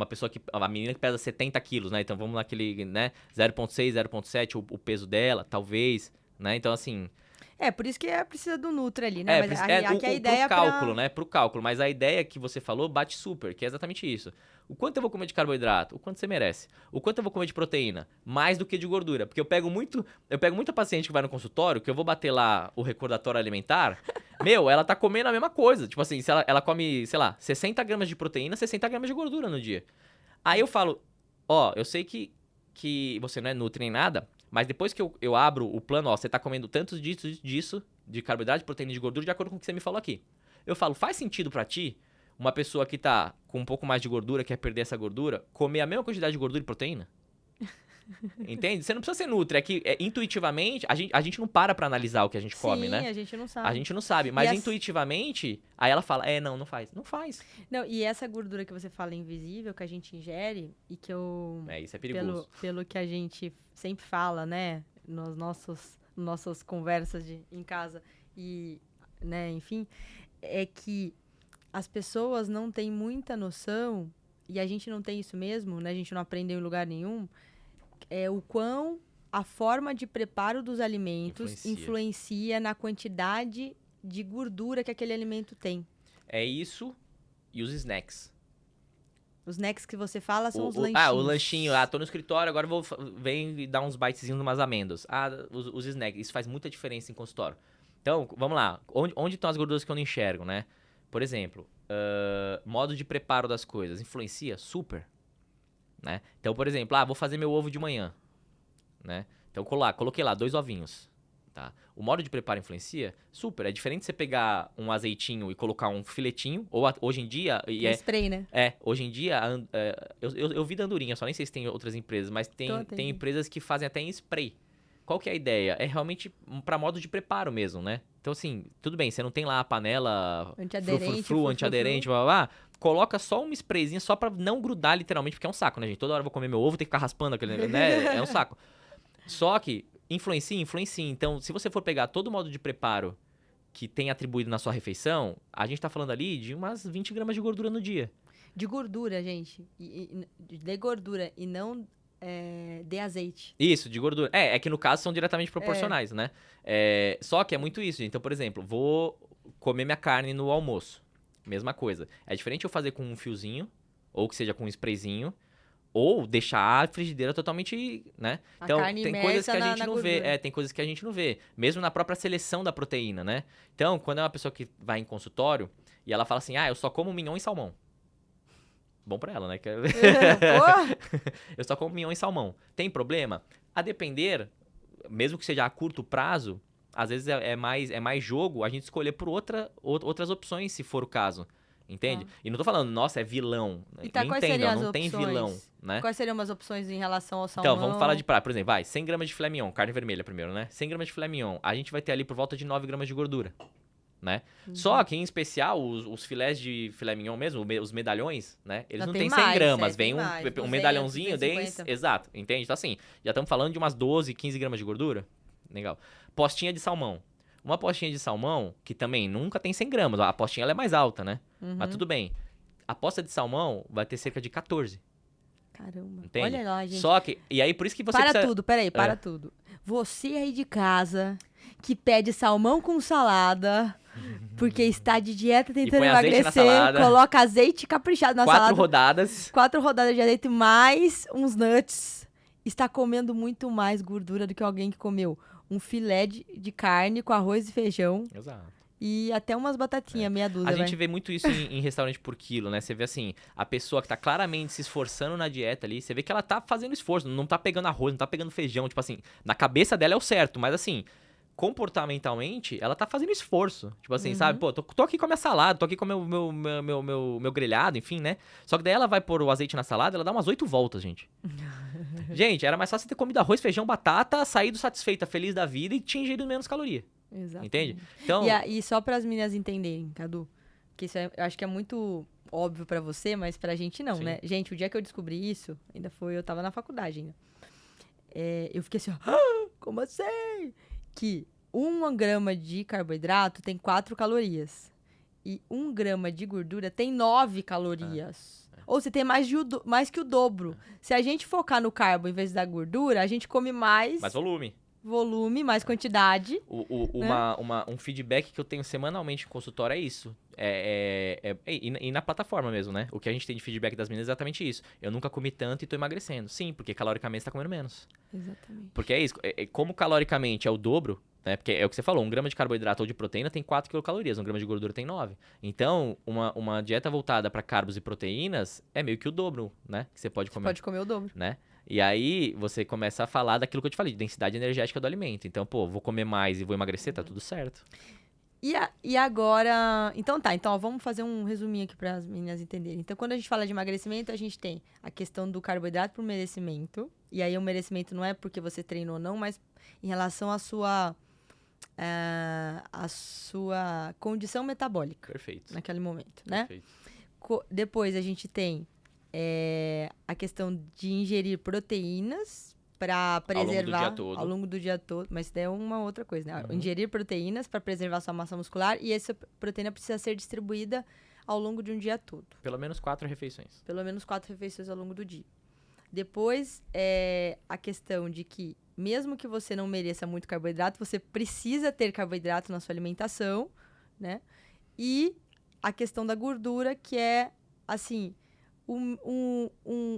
a menina que pesa 70 quilos, né? Então vamos naquele, né? 0,6, 0,7, o peso dela, talvez, né? Então, assim... Por isso que precisa do Nutri ali, né? Mas aqui a ideia pro cálculo, né? Pro cálculo. Mas a ideia que você falou bate super, que é exatamente isso. O quanto eu vou comer de carboidrato? O quanto você merece. O quanto eu vou comer de proteína? Mais do que de gordura. Porque eu pego muita paciente que vai no consultório, que eu vou bater lá o recordatório alimentar, ela tá comendo a mesma coisa. Tipo assim, se ela come, sei lá, 60 gramas de proteína, 60 gramas de gordura no dia. Aí eu falo, eu sei que você não é nutri nem nada, mas depois que eu abro o plano, você tá comendo tantos disso, de carboidrato, proteína e de gordura, de acordo com o que você me falou aqui. Eu falo, faz sentido pra ti, uma pessoa que tá com um pouco mais de gordura, quer perder essa gordura, comer a mesma quantidade de gordura e proteína? Entende? Você não precisa ser nutri, é que intuitivamente, a gente não para pra analisar o que a gente come, né? Sim, a gente não sabe. A gente não sabe, mas intuitivamente, aí ela fala, não faz. Não faz. Não, e essa gordura que você fala invisível, que a gente ingere, e que eu... Isso é perigoso. Pelo que a gente sempre fala, né? Nas nossas conversas em casa e, né, enfim, é que as pessoas não têm muita noção, e a gente não tem isso mesmo, né? A gente não aprendeu em lugar nenhum, o quão a forma de preparo dos alimentos influencia na quantidade de gordura que aquele alimento tem. É isso e os snacks. Os snacks que você fala são os lanchinhos. O lanchinho. Tô no escritório, agora vem dar uns bitezinhos numas amêndoas. Os snacks. Isso faz muita diferença em consultório. Então, vamos lá. Onde estão as gorduras que eu não enxergo, né? Por exemplo, modo de preparo das coisas. Influencia? Super. Né? Então, por exemplo, vou fazer meu ovo de manhã, né? Então, coloquei lá 2 ovinhos, tá? O modo de preparo influencia? Super. É diferente você pegar um azeitinho e colocar um filetinho, ou hoje em dia... spray, né? Hoje em dia, eu vi da Andorinha, só nem sei se tem outras empresas, mas tem empresas que fazem até em spray. Qual que é a ideia? É realmente para modo de preparo mesmo, né? Então, assim, tudo bem, você não tem lá a panela antiaderente, blá, blá, blá. Coloca só uma sprayzinha só pra não grudar literalmente, porque é um saco, né, gente? Toda hora eu vou comer meu ovo, tem que ficar raspando aquele, né? É um saco. Só que influencia. Então, se você for pegar todo o modo de preparo que tem atribuído na sua refeição, a gente tá falando ali de umas 20 gramas de gordura no dia. De gordura, gente. De gordura e não de azeite. Isso, de gordura. É que no caso são diretamente proporcionais, né? Só que é muito isso, gente. Então, por exemplo, vou comer minha carne no almoço. Mesma coisa. É diferente eu fazer com um fiozinho, ou que seja com um sprayzinho, ou deixar a frigideira totalmente, né? Então, tem coisas que a gente não vê. Tem coisas que a gente não vê. Mesmo na própria seleção da proteína, né? Então, quando é uma pessoa que vai em consultório e ela fala assim, eu só como mignon e salmão. Bom pra ela, né? Eu só como mignon e salmão. Tem problema? A depender, mesmo que seja a curto prazo, às vezes é mais jogo a gente escolher por outras opções, se for o caso. Entende? E não tô falando, nossa, é vilão. Me entendam, não tem vilão, né? Quais seriam as opções em relação ao salmão? Então, vamos falar de prato. Por exemplo, 100 gramas de filé mignon, carne vermelha primeiro, né? 100 gramas de filé mignon, a gente vai ter ali por volta de 9 gramas de gordura. né? Só que, em especial, os filés de filé mignon mesmo, os medalhões, né? Eles não têm 100 gramas, vem um medalhãozinho, 250. exato, entende? Então, assim, já estamos falando de umas 12, 15 gramas de gordura. Legal. Postinha de salmão. Uma postinha de salmão, que também nunca tem 100 gramas, a postinha ela é mais alta, né? Mas tudo bem. A posta de salmão vai ter cerca de 14. Caramba. Entende? Olha lá, gente. Só que, e aí por isso que você Para precisa... tudo, peraí, para tudo. Você aí de casa que pede salmão com salada, porque está de dieta tentando põe azeite na emagrecer, salada. coloca azeite caprichado na 4 salada. rodadas. 4 rodadas de azeite mais uns nuts. Está comendo muito mais gordura do que alguém que comeu um filé de carne com arroz e feijão Exato. e até umas batatinhas, meia dúzia, A gente vai. vê muito isso em restaurante por quilo, né? Você vê assim, a pessoa que tá claramente se esforçando na dieta ali, você vê que ela tá fazendo esforço, não tá pegando arroz, não tá pegando feijão, tipo assim, na cabeça dela é o certo, mas assim, comportamentalmente, ela tá fazendo esforço. Tipo assim, sabe? Pô, tô aqui com a minha salada, tô aqui com o meu grelhado, enfim, né? Só que daí ela vai pôr o azeite na salada, ela dá umas 8 voltas, gente. Gente, era mais fácil ter comido arroz, feijão, batata, saído satisfeita, feliz da vida e tinha ingerido menos caloria. Exatamente. Entende? Então, E só para as meninas entenderem, Cadu, que isso eu acho que é muito óbvio para você, mas pra gente não, Sim. né? Gente, o dia que eu descobri isso, eu tava na faculdade ainda. Eu fiquei assim, ó, como assim? Que 1 grama de carboidrato tem 4 calorias. E 1 grama de gordura tem 9 calorias. Ou você tem mais que o dobro. Se a gente focar no carbo em vez da gordura, a gente come mais mais volume. volume, mais quantidade. Um feedback que eu tenho semanalmente em consultório é isso. E na plataforma mesmo, né? O que a gente tem de feedback das meninas é exatamente isso. Eu nunca comi tanto e tô emagrecendo. Sim, porque caloricamente você tá comendo menos. Exatamente. Porque é isso. Como caloricamente é o dobro, né? Porque é o que você falou, 1 grama de carboidrato ou de proteína tem 4 quilocalorias, 1 grama de gordura tem 9. Então, uma dieta voltada para carbos e proteínas é meio que o dobro, né? Que você pode comer. Pode comer o dobro. Né? E aí, você começa a falar daquilo que eu te falei, de densidade energética do alimento. Então, pô, vou comer mais e vou emagrecer, tá tudo certo. E agora... Então tá, ó, vamos fazer um resuminho aqui para as meninas entenderem. Então, quando a gente fala de emagrecimento, a gente tem a questão do carboidrato pro merecimento. E aí, o merecimento não é porque você treinou ou não, mas em relação à sua condição metabólica. Perfeito. Naquele momento, né? Perfeito. Depois, a gente tem a questão de ingerir proteínas para preservar ao longo do dia todo. Mas isso daí é uma outra coisa, né? Ingerir proteínas para preservar sua massa muscular e essa proteína precisa ser distribuída ao longo de um dia todo. Pelo menos 4 refeições. Pelo menos 4 refeições ao longo do dia. Depois, a questão de que, mesmo que você não mereça muito carboidrato, você precisa ter carboidrato na sua alimentação, né? E a questão da gordura, que é, assim,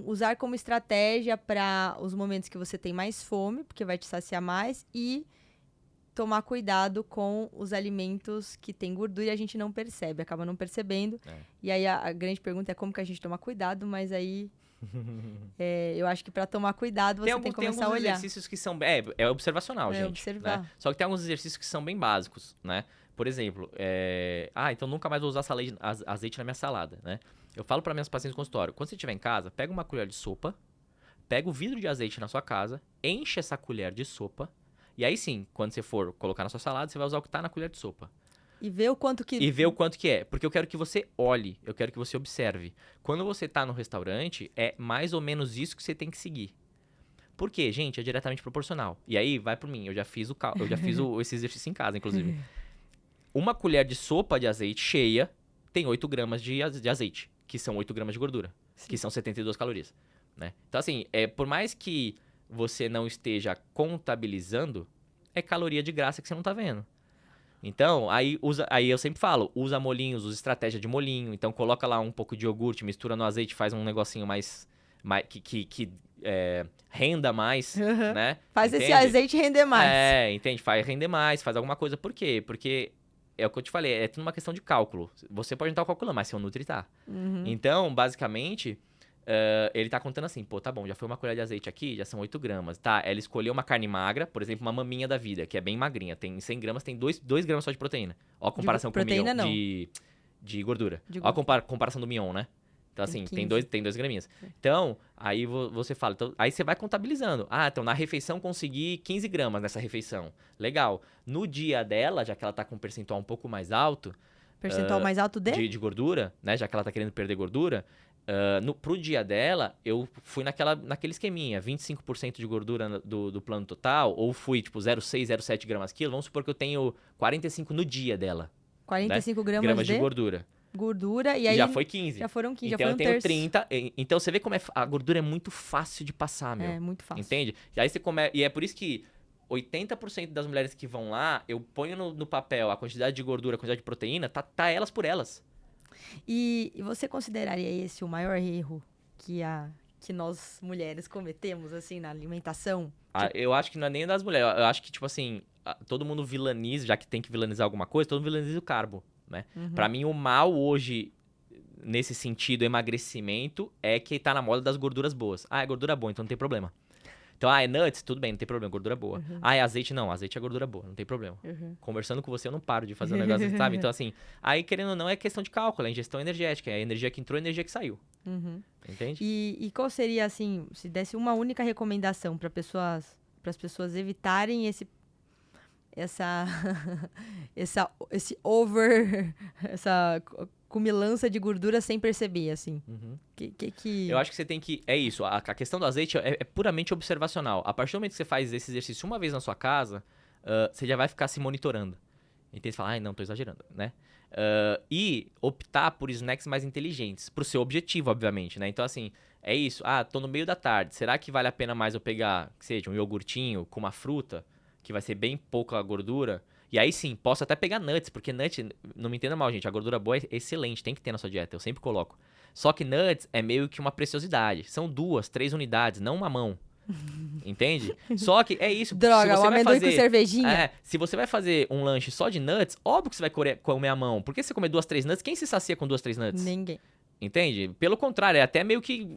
usar como estratégia para os momentos que você tem mais fome, porque vai te saciar mais, e tomar cuidado com os alimentos que têm gordura e a gente não percebe, acaba não percebendo. E aí a grande pergunta é como que a gente toma cuidado, mas aí eu acho que para tomar cuidado você tem que começar a olhar. Tem alguns exercícios que são... É observacional, gente. Observar. Né? Só que tem alguns exercícios que são bem básicos, né? Por exemplo, então nunca mais vou usar azeite na minha salada, né? Eu falo para minhas pacientes no consultório, quando você estiver em casa, pega uma colher de sopa, pega o vidro de azeite na sua casa, enche essa colher de sopa, e aí sim, quando você for colocar na sua salada, você vai usar o que tá na colher de sopa. E ver o quanto que é. Porque eu quero que você olhe, eu quero que você observe. Quando você tá no restaurante, é mais ou menos isso que você tem que seguir. Por quê, gente? É diretamente proporcional. E aí, vai por mim, eu já fiz esse exercício em casa, inclusive. Uma colher de sopa de azeite cheia tem 8 gramas de azeite, que são 8 gramas de gordura, que são 72 calorias. Né? Então, assim, por mais que você não esteja contabilizando, é caloria de graça que você não tá vendo. Então, aí eu sempre falo, usa molinhos, usa estratégia de molinho. Então, coloca lá um pouco de iogurte, mistura no azeite, faz um negocinho mais que renda mais, né? Faz esse azeite render mais. Entende? Faz render mais, faz alguma coisa. Por quê? Porque é o que eu te falei, é tudo uma questão de cálculo. Você pode não estar calculando, mas seu nutri tá. Então, basicamente... ele tá contando assim, pô, tá bom, já foi uma colher de azeite aqui, já são 8 gramas, tá? Ela escolheu uma carne magra, por exemplo, uma maminha da vida, que é bem magrinha, tem 100 gramas, tem 2 gramas só de proteína. Ó a comparação com o mignon, de gordura. Ó a comparação do mignon, né? Então, assim, tem 15. dois graminhas. Então, aí você fala... Então, aí você vai contabilizando. Ah, então na refeição consegui 15 gramas nessa refeição. Legal. No dia dela, já que ela tá com um percentual um pouco mais alto... Percentual mais alto de gordura, né? Já que ela tá querendo perder gordura... pro dia dela, eu fui naquele esqueminha, 25% de gordura do plano total, ou fui, tipo, 0,6, 0,7 gramas quilo. Vamos supor que eu tenho 45 no dia dela. 45 né? gramas de gordura. Gordura, e aí... Já foi 15. Já foram 15, então já foi eu um tenho terço. 30. Então você vê como a gordura é muito fácil de passar, meu. É, muito fácil. Entende? E aí você e é por isso que 80% das mulheres que vão lá, eu ponho no papel a quantidade de gordura, a quantidade de proteína, tá elas por elas. E você consideraria esse o maior erro que nós mulheres cometemos, assim, na alimentação? Eu acho que não é nem das mulheres. Eu acho que, tipo assim, todo mundo vilaniza, já que tem que vilanizar alguma coisa, todo mundo vilaniza o carbo, né? Pra mim, o mal hoje, nesse sentido, emagrecimento, é que tá na moda das gorduras boas. Ah, é gordura boa, então não tem problema. Então, é nuts, tudo bem, não tem problema, gordura boa. Ah, é azeite, não, azeite é gordura boa, não tem problema. Conversando com você, eu não paro de fazer um negócio, sabe? Então, assim, aí, querendo ou não, é questão de cálculo, é ingestão energética, é a energia que entrou e a energia que saiu. Entende? E qual seria, assim, se desse uma única recomendação para as pessoas evitarem esse essa cumilança de gordura sem perceber, assim? Eu acho que você tem que... É isso, a questão do azeite é puramente observacional. A partir do momento que você faz esse exercício uma vez na sua casa, você já vai ficar se monitorando. Então você fala, ai, não, tô exagerando, né? E optar por snacks mais inteligentes, pro seu objetivo, obviamente, né? Então, assim, é isso. Ah, tô no meio da tarde. Será que vale a pena mais eu pegar, que seja, um iogurtinho com uma fruta, que vai ser bem pouca gordura? E aí sim, posso até pegar nuts, porque nuts, não me entenda mal, gente, a gordura boa é excelente, tem que ter na sua dieta, eu sempre coloco. Só que nuts é meio que uma preciosidade. São 2, 3 unidades, não uma mão. Entende? Só que é isso. Droga, o amendoim com cervejinha. Se você vai fazer um lanche só de nuts, óbvio que você vai comer a mão. Porque se você comer 2, 3 nuts, quem se sacia com 2, 3 nuts? Ninguém. Entende? Pelo contrário, é até meio que...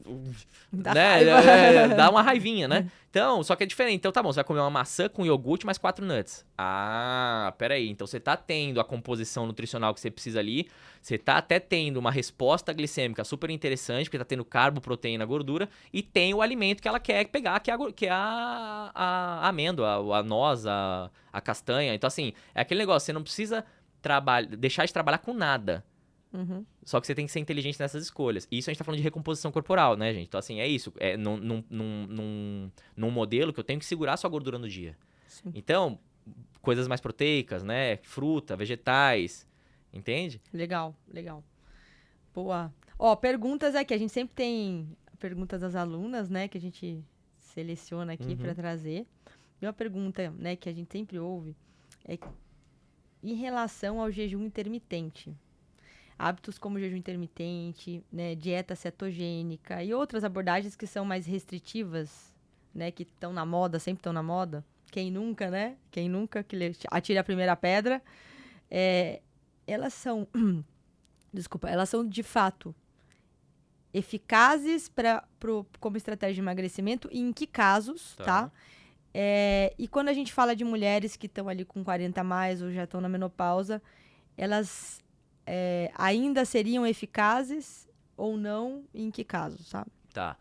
Dá né? Dá uma raivinha, né? Então, só que é diferente. Então tá bom, você vai comer uma maçã com iogurte mais 4 nuts. Ah, peraí. Então você tá tendo a composição nutricional que você precisa ali. Você tá até tendo uma resposta glicêmica super interessante, porque tá tendo carbo, proteína, gordura. E tem o alimento que ela quer pegar, que é a amêndoa, a noz, a castanha. Então assim, é aquele negócio, você não precisa deixar de trabalhar com nada. Só que você tem que ser inteligente nessas escolhas. E isso a gente tá falando de recomposição corporal, né, gente? Então, assim, é isso. É num modelo que eu tenho que segurar a sua gordura no dia. Sim. Então, coisas mais proteicas, né? Fruta, vegetais. Entende? Legal, legal. Boa. Ó, perguntas aqui. A gente sempre tem perguntas das alunas, né? Que a gente seleciona aqui para trazer. E uma pergunta, né, que a gente sempre ouve é em relação ao jejum intermitente. Hábitos como jejum intermitente, né, dieta cetogênica e outras abordagens que são mais restritivas, né, que estão na moda, sempre estão na moda. Quem nunca, né? Quem nunca que atire a primeira pedra. Elas são, elas são de fato eficazes como estratégia de emagrecimento e em que casos, tá? E quando a gente fala de mulheres que estão ali com 40 a mais ou já estão na menopausa, elas ainda seriam eficazes ou não, e em que casos, sabe? Tá.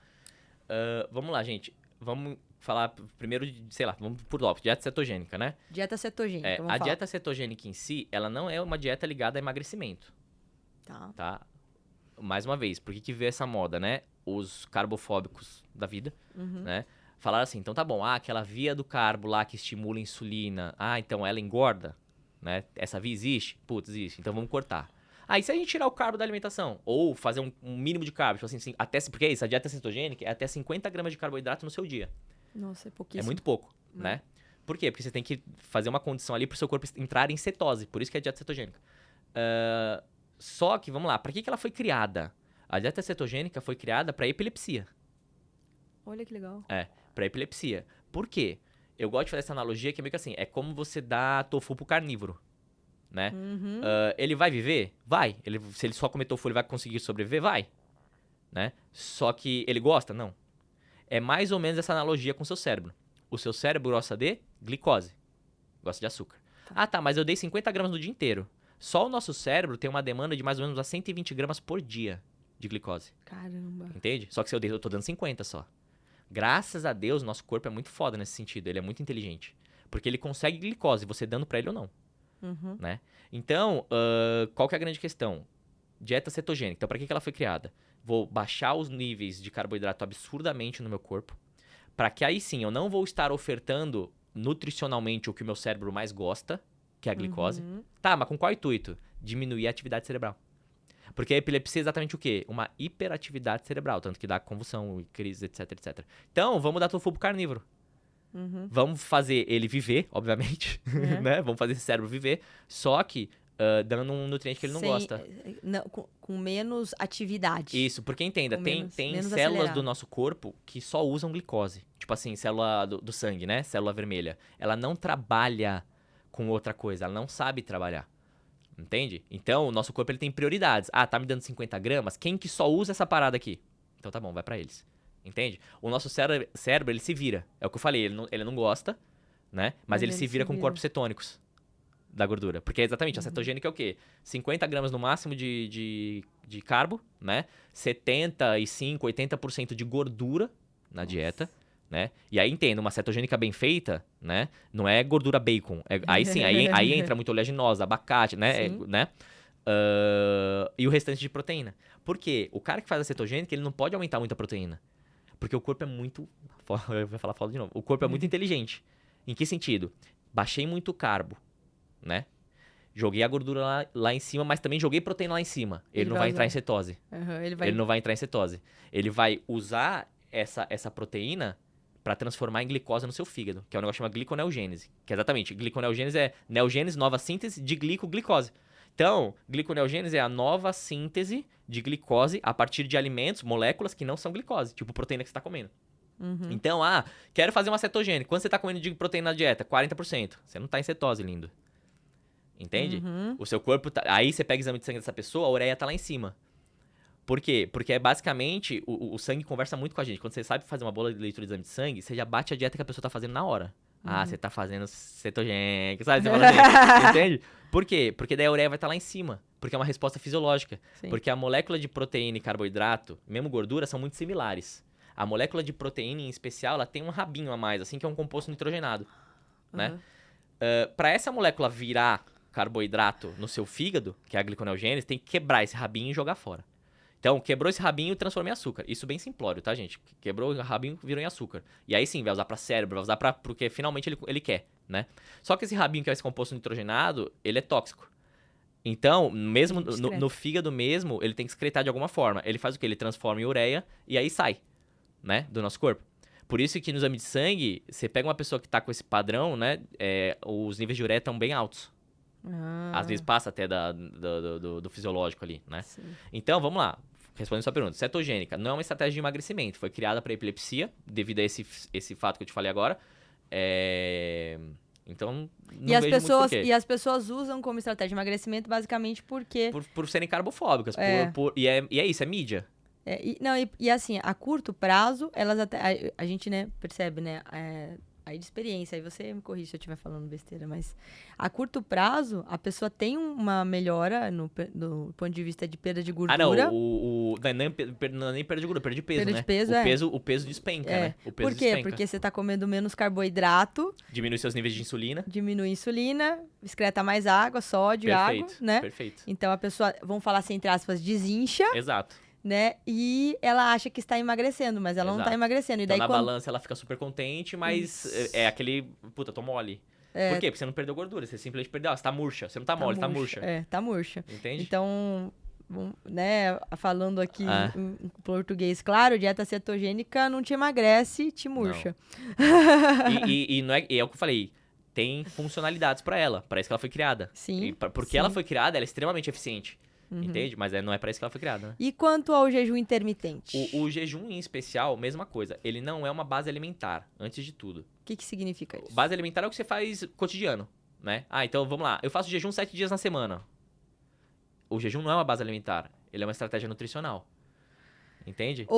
Vamos lá, gente. Vamos falar primeiro de, sei lá, vamos por tópico, dieta cetogênica, né? Dieta cetogênica, vamos A falar. dieta cetogênica em si, ela não é uma dieta ligada a emagrecimento. Tá? Mais uma vez, por que veio essa moda, né? Os carbofóbicos da vida, né? Falaram assim, então tá bom, aquela via do carbo lá que estimula a insulina, então ela engorda, né? Essa via existe? Putz, existe, então vamos cortar. Aí se a gente tirar o carbo da alimentação, ou fazer um mínimo de carbo, tipo assim, porque é isso, a dieta cetogênica é até 50 gramas de carboidrato no seu dia. Nossa, é pouquíssimo. É muito pouco, né? Por quê? Porque você tem que fazer uma condição ali pro seu corpo entrar em cetose, por isso que é a dieta cetogênica. Só que, vamos lá, pra que ela foi criada? A dieta cetogênica foi criada pra epilepsia. Olha que legal. Pra epilepsia. Por quê? Eu gosto de fazer essa analogia que é meio que assim, é como você dá tofu pro carnívoro, né? Ele vai viver? Vai. Se ele só comer tofu, ele vai conseguir sobreviver? Vai. Né? Só que ele gosta? Não. É mais ou menos essa analogia com o seu cérebro. O seu cérebro gosta de glicose. Gosta de açúcar. Tá, mas eu dei 50 gramas no dia inteiro. Só o nosso cérebro tem uma demanda de mais ou menos a 120 gramas por dia de glicose. Caramba. Entende? Só que eu tô dando 50 só. Graças a Deus, nosso corpo é muito foda nesse sentido. Ele é muito inteligente. Porque ele consegue glicose, você dando pra ele ou não. Uhum. Né? Então, qual que é a grande questão? Dieta cetogênica. Então, pra que ela foi criada? Vou baixar os níveis de carboidrato absurdamente no meu corpo. Pra que aí sim, eu não vou estar ofertando nutricionalmente o que o meu cérebro mais gosta, que é a glicose. Tá, mas com qual intuito? Diminuir a atividade cerebral. Porque a epilepsia é exatamente o quê? Uma hiperatividade cerebral, tanto que dá convulsão, crise, etc, etc. Então, vamos dar tofu pro carnívoro. Vamos fazer ele viver, obviamente, né? Vamos fazer esse cérebro viver, só que dando um nutriente que ele não gosta. Com menos atividade. Isso, porque entenda, tem menos células acelerado. do nosso corpo que só usam glicose. Tipo assim, célula do sangue, né? Célula vermelha. Ela não trabalha com outra coisa, ela não sabe trabalhar. Entende? Então, o nosso corpo ele tem prioridades. Ah, tá me dando 50 gramas? Quem que só usa essa parada aqui? Então tá bom, vai pra eles. Entende? O nosso cérebro, ele se vira. É o que eu falei, ele não gosta, né? Mas ele se vira com corpos cetônicos da gordura. Porque é exatamente, a cetogênica é o quê? 50 gramas no máximo de carbo, né? 75, 80% de gordura na dieta, né? E aí entenda, uma cetogênica bem feita, né? Não é gordura bacon. Aí sim, aí entra muito oleaginosa, abacate, né? Né? E o restante de proteína. Por quê? O cara que faz a cetogênica, ele não pode aumentar muito a proteína. Porque o corpo é muito... Eu vou falar de novo. O corpo é muito inteligente. Em que sentido? Baixei muito carbo, né? Joguei a gordura lá em cima, mas também joguei proteína lá em cima. Ele não vai entrar em cetose. Ele não vai entrar em cetose. Ele vai usar essa proteína para transformar em glicose no seu fígado, que é um negócio chamado gliconeogênese. Que é exatamente, gliconeogênese é neogênese, nova síntese de glicose. Então, gliconeogênese é a nova síntese de glicose a partir de alimentos, moléculas que não são glicose, tipo proteína que você está comendo. Então, quero fazer uma cetogênica. Quanto você está comendo de proteína na dieta? 40%. Você não está em cetose, lindo. Entende? O seu corpo... Aí você pega o exame de sangue dessa pessoa, a ureia tá lá em cima. Por quê? Porque é basicamente... O sangue conversa muito com a gente. Quando você sabe fazer uma boa leitura de exame de sangue, você já bate a dieta que a pessoa tá fazendo na hora. Você tá fazendo cetogênica, sabe? Você fala assim, entende? Por quê? Porque daí a ureia vai estar lá em cima. Porque é uma resposta fisiológica. Sim. Porque a molécula de proteína e carboidrato, mesmo gordura, são muito similares. A molécula de proteína, em especial, ela tem um rabinho a mais, assim, que é um composto nitrogenado, né? Para essa molécula virar carboidrato no seu fígado, que é a gliconeogênese, tem que quebrar esse rabinho e jogar fora. Então, quebrou esse rabinho e transformou em açúcar. Isso bem simplório, tá, gente? Quebrou o rabinho e virou em açúcar. E aí sim, vai usar para cérebro, vai usar porque finalmente ele quer, né? Só que esse rabinho, que é esse composto nitrogenado, ele é tóxico. Então, mesmo no fígado mesmo, ele tem que excretar de alguma forma. Ele faz o quê? Ele transforma em ureia e aí sai, né, do nosso corpo. Por isso que no exame de sangue, você pega uma pessoa que tá com esse padrão, né, os níveis de ureia estão bem altos. Às vezes passa até do fisiológico ali, né? Sim. Então, vamos lá. Respondendo a sua pergunta. Cetogênica não é uma estratégia de emagrecimento. Foi criada para epilepsia, devido a esse fato que eu te falei agora. Então, não vejo muito porquê. E as pessoas usam como estratégia de emagrecimento basicamente porque... Por serem carbofóbicas. E é isso, é mídia. E assim, a curto prazo, elas até... A gente, né, percebe, né? Aí de experiência, aí você me corrige se eu estiver falando besteira, mas a curto prazo, a pessoa tem uma melhora do ponto de vista de perda de gordura. Não é nem perda de gordura, perda de peso, perda né? De peso, o peso despenca, né? O peso Por quê? despenca. Porque você tá comendo menos carboidrato. Diminui seus níveis de insulina. Diminui a insulina, excreta mais água, sódio, água, né? Perfeito. Então a pessoa, vamos falar assim, entre aspas, desincha. Exato. Né? E ela acha que está emagrecendo, mas ela não está emagrecendo. E daí, então, na balança, ela fica super contente, mas é aquele... Puta, tô mole. Por quê? Porque você não perdeu gordura, você simplesmente perdeu. Você tá murcha, você não tá mole, tá murcha. Tá murcha. Entende? Então, né, falando aqui em português, claro, dieta cetogênica não te emagrece, te murcha. E é o que eu falei, tem funcionalidades pra ela, para isso que ela foi criada. Sim. Porque ela foi criada, ela é extremamente eficiente. Entende? Mas não é pra isso que ela foi criada, né? E quanto ao jejum intermitente? O jejum, em especial, mesma coisa. Ele não é uma base alimentar, antes de tudo. O que significa isso? Base alimentar é o que você faz cotidiano, né? Então vamos lá. Eu faço jejum 7 dias na semana. O jejum não é uma base alimentar. Ele é uma estratégia nutricional. Entende?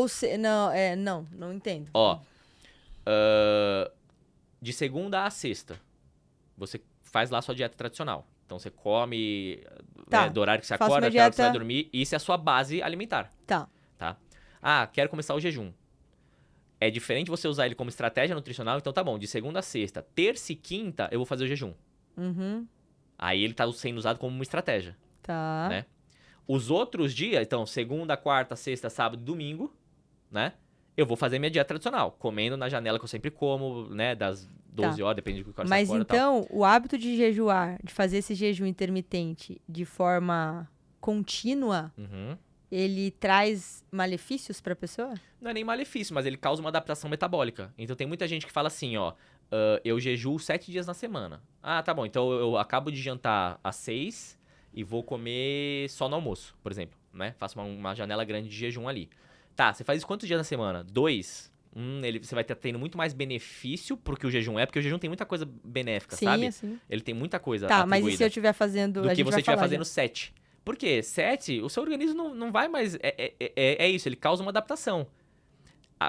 Não entendo. De segunda a sexta, você faz lá a sua dieta tradicional. Então, você come do horário que você acorda até a hora que você vai dormir. Isso é a sua base alimentar. Tá. tá? Ah, quero começar o jejum. É diferente você usar ele como estratégia nutricional, então tá bom, de segunda a sexta, terça e quinta eu vou fazer o jejum. Uhum. Aí ele tá sendo usado como uma estratégia, Tá. né? Os outros dias, então, segunda, quarta, sexta, sábado e domingo, né? Eu vou fazer minha dieta tradicional, comendo na janela que eu sempre como, né? Das 12 horas, depende do que hora você Mas acorda e tal. então, o hábito de jejuar, de fazer esse jejum intermitente de forma contínua, Uhum. ele traz malefícios para a pessoa? Não é nem malefício, mas ele causa uma adaptação metabólica. Então tem muita gente que fala assim, ó, eu jejuo 7 dias na semana. Ah, tá bom, então eu acabo de jantar às 6 e vou comer só no almoço, por exemplo, né? Faço uma janela grande de jejum ali. Tá, você faz isso quantos dias na semana? 2? Você vai ter tendo muito mais benefício porque o jejum porque o jejum tem muita coisa benéfica, Sim, sabe? assim. Ele tem muita coisa Tá, mas e se atribuída eu estiver fazendo... do a que gente você vai estiver falar fazendo já. 7. Por quê? 7, o seu organismo não vai mais... É isso, ele causa uma adaptação.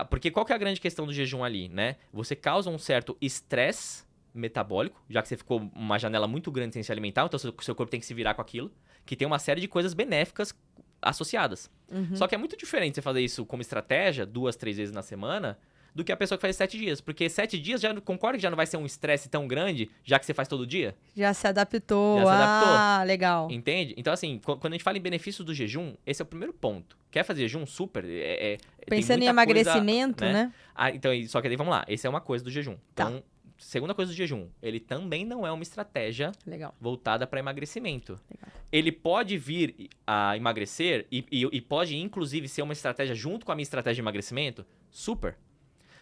Porque qual que é a grande questão do jejum ali, né? Você causa um certo estresse metabólico, já que você ficou uma janela muito grande sem se alimentar, então seu corpo tem que se virar com aquilo, que tem uma série de coisas benéficas associadas. Só que é muito diferente você fazer isso como estratégia, 2, 3 vezes na semana, do que a pessoa que faz 7 dias. Porque 7 dias, concorda que já não vai ser um estresse tão grande, já que você faz todo dia? Já se adaptou. Já se adaptou. Ah, legal. Entende? Então, assim, quando a gente fala em benefícios do jejum, esse é o primeiro ponto. Quer fazer jejum? Super. Tem Pensando em muita emagrecimento, coisa, né? Então, só que daí vamos lá. Essa é uma coisa do jejum. Tá. Então, segunda coisa do jejum, ele também não é uma estratégia Legal. voltada para emagrecimento. Legal. Ele pode vir a emagrecer e pode, inclusive, ser uma estratégia junto com a minha estratégia de emagrecimento? Super.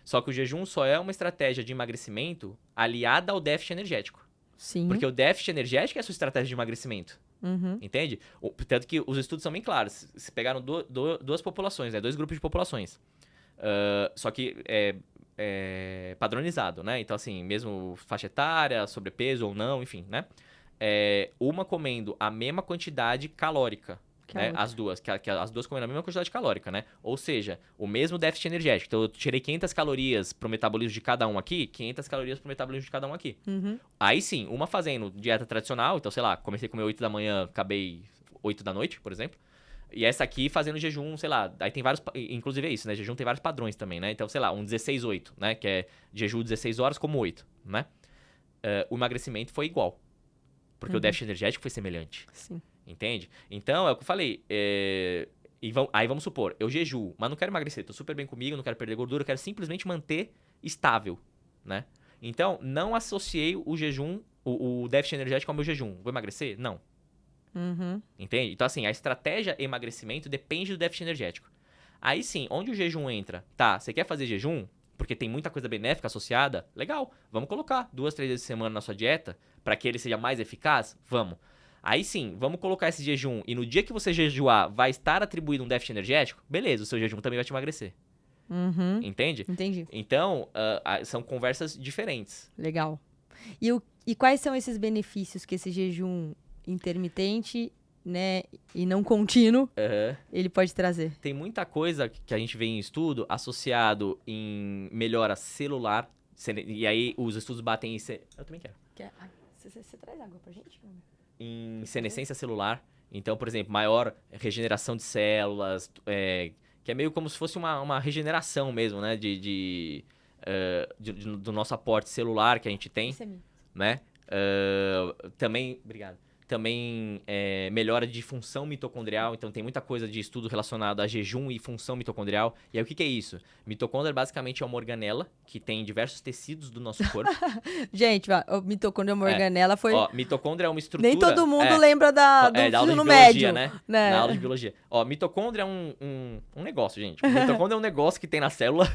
Só que o jejum só é uma estratégia de emagrecimento aliada ao déficit energético. Sim. Porque o déficit energético é a sua estratégia de emagrecimento. Uhum. Entende? Tanto que os estudos são bem claros. Se pegaram duas populações, né? 2 grupos de populações. Só que é padronizado, né? Então, assim, mesmo faixa etária, sobrepeso ou não, enfim, né? Uma comendo a mesma quantidade calórica. Que é Né? outra. As duas. As duas comendo a mesma quantidade calórica, né? Ou seja, o mesmo déficit energético. Então, eu tirei 500 calorias pro metabolismo de cada um aqui, 500 calorias pro metabolismo de cada um aqui. Uhum. Aí sim, uma fazendo dieta tradicional, então, sei lá, comecei a comer 8 da manhã, acabei 8 da noite, por exemplo. E essa aqui fazendo jejum, sei lá, aí tem vários, inclusive é isso, né? Jejum tem vários padrões também, né? Então, sei lá, um 16-8, né? Que é jejum 16 horas como 8, né? O emagrecimento foi igual. Porque o déficit energético foi semelhante. Sim. Entende? Então, é o que eu falei. Aí vamos supor, eu jejuo, mas não quero emagrecer, tô super bem comigo, não quero perder gordura, eu quero simplesmente manter estável, né? Então, não associei o jejum, o déficit energético ao meu jejum. Vou emagrecer? Não. Uhum. Entende? Então, assim, a estratégia emagrecimento depende do déficit energético. Aí sim, onde o jejum entra? Tá, você quer fazer jejum? Porque tem muita coisa benéfica associada? Legal, vamos colocar 2, 3 vezes por semana na sua dieta para que ele seja mais eficaz? Vamos. Aí sim, vamos colocar esse jejum e no dia que você jejuar vai estar atribuído um déficit energético? Beleza, o seu jejum também vai te emagrecer. Uhum. Entende? Entendi. Então, são conversas diferentes. Legal. E quais são esses benefícios que esse jejum intermitente, né, e não contínuo, ele pode trazer? Tem muita coisa que a gente vê em estudo associado em melhora celular. E aí os estudos batem em... Eu também quero. Você traz água pra gente? Em senescência celular. Então, por exemplo, maior regeneração de células, que é meio como se fosse uma regeneração mesmo, né? Do nosso aporte celular que a gente tem, né? Também, obrigado. Também melhora de função mitocondrial, então tem muita coisa de estudo relacionado a jejum e função mitocondrial. E aí o que é isso? Mitocôndria basicamente é uma organela que tem diversos tecidos do nosso corpo. Gente, o mitocôndria é uma organela, foi... Ó, mitocôndria é uma estrutura... Nem todo mundo lembra do da aula de ensino biologia, médio, né? Na aula de biologia. Ó, mitocôndria é um negócio, gente. Mitocôndria é um negócio que tem na célula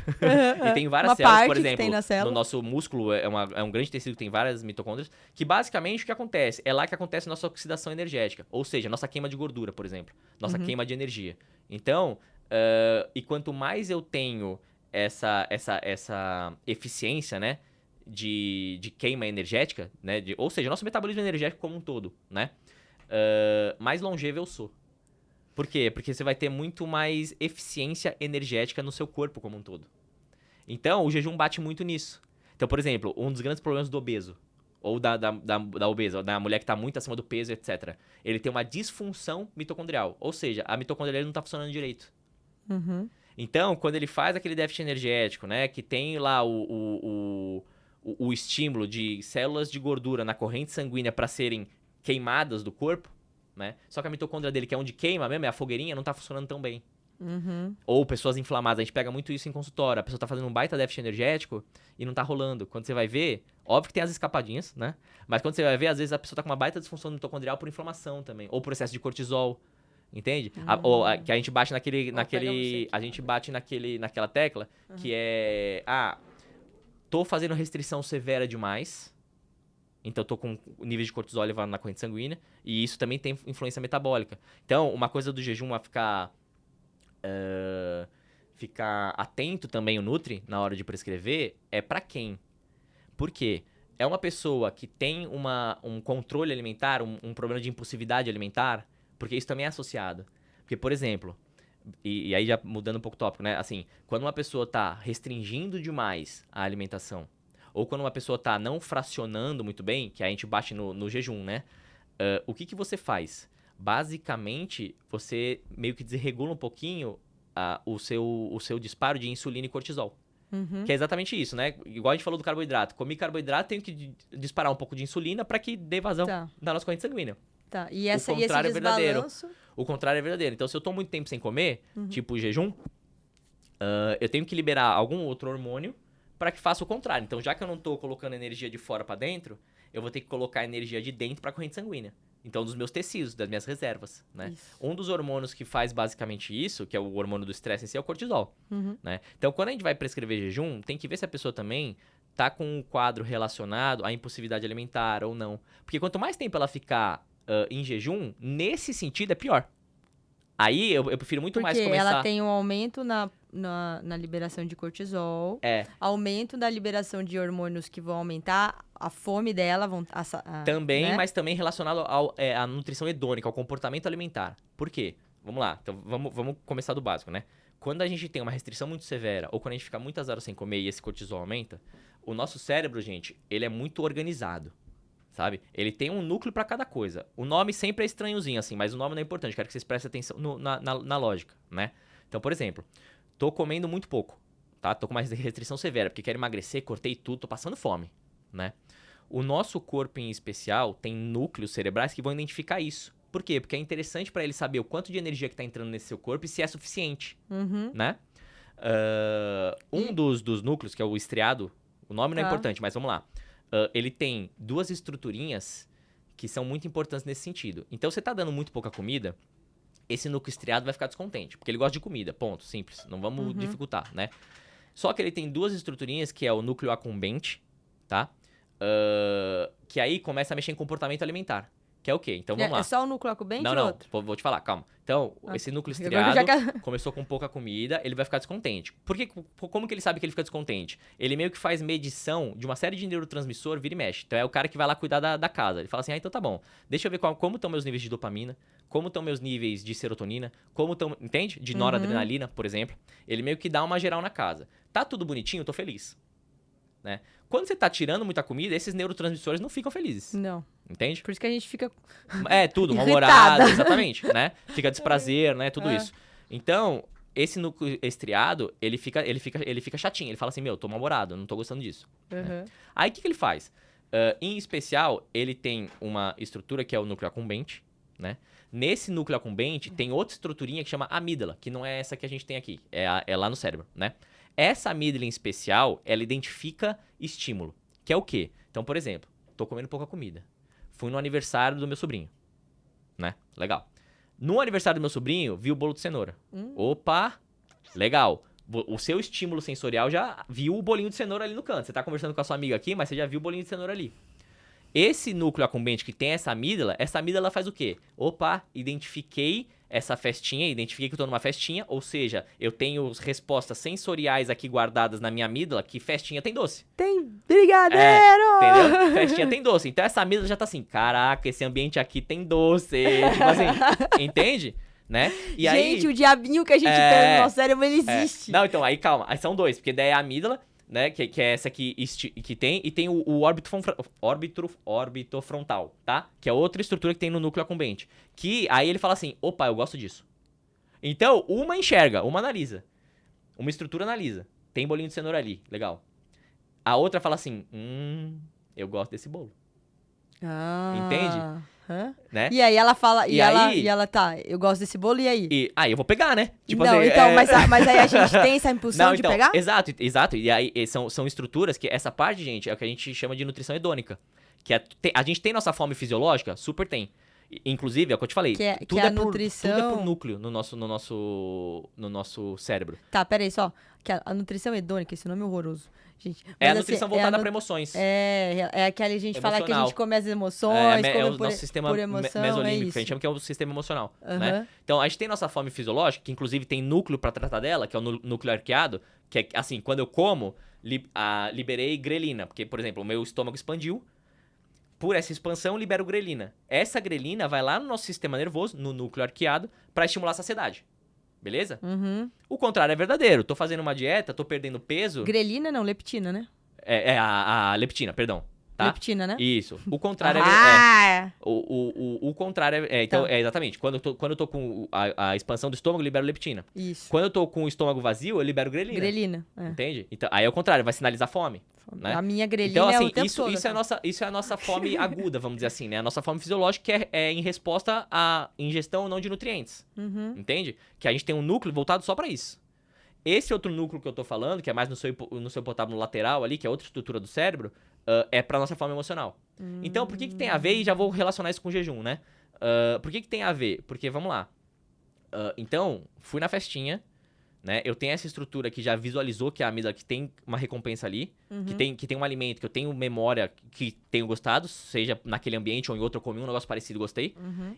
e tem várias uma células, parte por que exemplo, tem na célula. no nosso músculo é um grande tecido que tem várias mitocôndrias, que basicamente o que acontece? É lá que acontece a nossa oxidação energética, ou seja, nossa queima de gordura, por exemplo, nossa queima de energia. Então, e quanto mais eu tenho essa eficiência, né, de queima energética, né, ou seja, nosso metabolismo energético como um todo, né, mais longevo eu sou. Por quê? Porque você vai ter muito mais eficiência energética no seu corpo como um todo. Então, o jejum bate muito nisso. Então, por exemplo, um dos grandes problemas do obeso, ou da obesa, da mulher que está muito acima do peso, etc. Ele tem uma disfunção mitocondrial. Ou seja, a mitocôndria dele não está funcionando direito. Então, quando ele faz aquele déficit energético, né, que tem lá o estímulo de células de gordura na corrente sanguínea para serem queimadas do corpo, né, só que a mitocôndria dele, que é onde queima mesmo, é a fogueirinha, não tá funcionando tão bem. Ou pessoas inflamadas, a gente pega muito isso em consultório, a pessoa tá fazendo um baita déficit energético e não tá rolando. Quando você vai ver, óbvio que tem as escapadinhas, né, mas quando você vai ver, às vezes a pessoa tá com uma baita disfunção mitocondrial por inflamação também, ou por excesso de cortisol. Entende? Que a gente bate naquela tecla que é... tô fazendo restrição severa demais, então tô com o nível de cortisol elevado na corrente sanguínea, e isso também tem influência metabólica. Então, uma coisa do jejum a ficar atento também o Nutri, na hora de prescrever, é pra quem? Por quê? É uma pessoa que tem um controle alimentar, um problema de impulsividade alimentar, porque isso também é associado. Porque, por exemplo, e aí já mudando um pouco o tópico, né? Assim, quando uma pessoa tá restringindo demais a alimentação, ou quando uma pessoa tá não fracionando muito bem, que a gente bate no jejum, né? O que você faz? Basicamente, você meio que desregula um pouquinho o seu disparo de insulina e cortisol. Que é exatamente isso, né? Igual a gente falou do carboidrato. Comi carboidrato, tenho que disparar um pouco de insulina para que dê vazão na nossa corrente sanguínea. Tá, e esse contrário é verdadeiro. desbalanço... O contrário é verdadeiro. Então, se eu tô muito tempo sem comer, tipo jejum, eu tenho que liberar algum outro hormônio para que faça o contrário. Então, já que eu não tô colocando energia de fora para dentro, eu vou ter que colocar energia de dentro para a corrente sanguínea. Então, dos meus tecidos, das minhas reservas, né? Isso. Um dos hormônios que faz basicamente isso, que é o hormônio do estresse em si, é o cortisol, né? Então, quando a gente vai prescrever jejum, tem que ver se a pessoa também tá com um quadro relacionado à impulsividade alimentar ou não. Porque quanto mais tempo ela ficar em jejum, nesse sentido, é pior. Aí, eu prefiro muito mais começar... Porque ela tem um aumento na liberação de cortisol, aumento da liberação de hormônios que vão aumentar a fome dela. Também, né? mas também relacionado à nutrição hedônica, ao comportamento alimentar. Por quê? Vamos lá, então vamos começar do básico, né? Quando a gente tem uma restrição muito severa, ou quando a gente fica muitas horas sem comer e esse cortisol aumenta, o nosso cérebro, gente, ele é muito organizado. Sabe? Ele tem um núcleo pra cada coisa. O nome sempre é estranhozinho, assim, mas o nome não é importante. Quero que vocês prestem atenção na lógica, né? Então, por exemplo, tô comendo muito pouco, tá? Tô com uma restrição severa, porque quero emagrecer, cortei tudo, tô passando fome, né? O nosso corpo, em especial, tem núcleos cerebrais que vão identificar isso. Por quê? Porque é interessante pra ele saber o quanto de energia que tá entrando nesse seu corpo e se é suficiente, né? Dos núcleos, que é o estriado, o nome não é importante, mas vamos lá. Ele tem duas estruturinhas que são muito importantes nesse sentido. Então, você tá dando muito pouca comida, esse núcleo estriado vai ficar descontente, porque ele gosta de comida, ponto, simples. Não vamos dificultar, né? Só que ele tem duas estruturinhas, que é o núcleo accumbente, tá? Que aí começa a mexer em comportamento alimentar. Que é o quê? Então, vamos lá. É só o núcleo accumbente ou outro? Vou te falar, calma. Então, esse núcleo estriado começou com pouca comida, ele vai ficar descontente. Como que ele sabe que ele fica descontente? Ele meio que faz medição de uma série de neurotransmissor, vira e mexe. Então, é o cara que vai lá cuidar da casa. Ele fala assim, então tá bom. Deixa eu ver como estão meus níveis de dopamina, como estão meus níveis de serotonina, como estão, entende? De noradrenalina, por exemplo. Ele meio que dá uma geral na casa. Tá tudo bonitinho, eu tô feliz. Né? Quando você tá tirando muita comida, esses neurotransmissores não ficam felizes. Não. Entende? Por isso que a gente fica... tudo, mal-humorado, exatamente, né? Fica desprazer, né? Tudo isso. Então, esse núcleo estriado, ele fica chatinho. Ele fala assim, tô mal-humorado, não tô gostando disso. Né? Aí, o que ele faz? Em especial, ele tem uma estrutura que é o núcleo accumbente, né? Nesse núcleo accumbente, tem outra estruturinha que chama amígdala, que não é essa que a gente tem aqui. É lá no cérebro, né? Essa amígdala em especial, ela identifica estímulo, que é o quê? Então, por exemplo, tô comendo pouca comida. Fui no aniversário do meu sobrinho, né? Legal. No aniversário do meu sobrinho, vi o bolo de cenoura. Opa, legal. O seu estímulo sensorial já viu o bolinho de cenoura ali no canto. Você tá conversando com a sua amiga aqui, mas você já viu o bolinho de cenoura ali. Esse núcleo accumbente que tem essa amígdala faz o quê? Opa, identifiquei essa festinha, identifiquei que eu tô numa festinha, ou seja, eu tenho respostas sensoriais aqui guardadas na minha amígdala, que festinha tem doce. Tem brigadeiro! Entendeu? Festinha tem doce. Então essa amígdala já tá assim, caraca, esse ambiente aqui tem doce. Tipo assim, entende? Né? E gente, o diabinho que a gente tem no nosso cérebro, ele existe. Não, então, aí calma, aí são dois, porque daí é a amígdala, né, que é essa aqui que tem, e tem o órbito frontal, tá? Que é outra estrutura que tem no núcleo accumbente. Que aí ele fala assim, opa, eu gosto disso. Então, uma enxerga, uma analisa. Uma estrutura analisa. Tem bolinho de cenoura ali, legal. A outra fala assim, eu gosto desse bolo. Entende? Né? E aí ela fala, E aí- tá, eu gosto desse bolo, e aí? E aí eu vou pegar, né? Tipo não, assim, então, mas aí a gente tem essa impulsão Não, de então, pegar? exato. E aí são estruturas que essa parte, gente, é o que a gente chama de nutrição hedônica. Que a gente tem nossa fome fisiológica? Super tem. Inclusive, é o que eu te falei, Que é tudo, a é por, nutrição- tudo é por núcleo no nosso cérebro. Tá, peraí, só. Que a nutrição hedônica, esse nome é horroroso. Gente, É mas a assim, nutrição voltada para emoções. É aquela a gente fala que a Emocional. gente come as emoções, É come o por, nosso sistema por emoção, mesolímbico, é que a isso. gente chama que é o sistema emocional, Aham. né? Então, a gente tem nossa fome fisiológica, que inclusive tem núcleo para tratar dela, que é o núcleo arqueado, que é assim, quando eu como, liberei grelina, porque, por exemplo, o meu estômago expandiu, por essa expansão, libero grelina. Essa grelina vai lá no nosso sistema nervoso, no núcleo arqueado, para estimular a saciedade. Beleza? Uhum. O contrário é verdadeiro. Tô fazendo uma dieta, tô perdendo peso. Grelina não, leptina, né? É a leptina, perdão. Tá? Leptina, né? Isso. O contrário o contrário então, Tá. exatamente. Quando eu tô com a expansão do estômago, eu libero leptina. Isso. Quando eu tô com o estômago vazio, eu libero grelina. Grelina. Entende? Então, aí é o contrário, vai sinalizar fome. Né? A minha grelina Então, é assim, o tempo todo. isso é a nossa fome aguda, vamos dizer assim, né? A nossa fome fisiológica que é em resposta à ingestão ou não de nutrientes. Uhum. Entende? Que a gente tem um núcleo voltado só pra isso. Esse outro núcleo que eu tô falando, que é mais no seu hipotábulo lateral ali, que é outra estrutura do cérebro, é pra nossa fome emocional. Então, por que tem a ver? E já vou relacionar isso com jejum, né? Por que tem a ver? Porque, vamos lá. Então, fui na festinha, né? Eu tenho essa estrutura que já visualizou que é a amígdala que tem uma recompensa ali, que tem um alimento, que eu tenho memória que tenho gostado, seja naquele ambiente ou em outro eu comi um negócio parecido e gostei.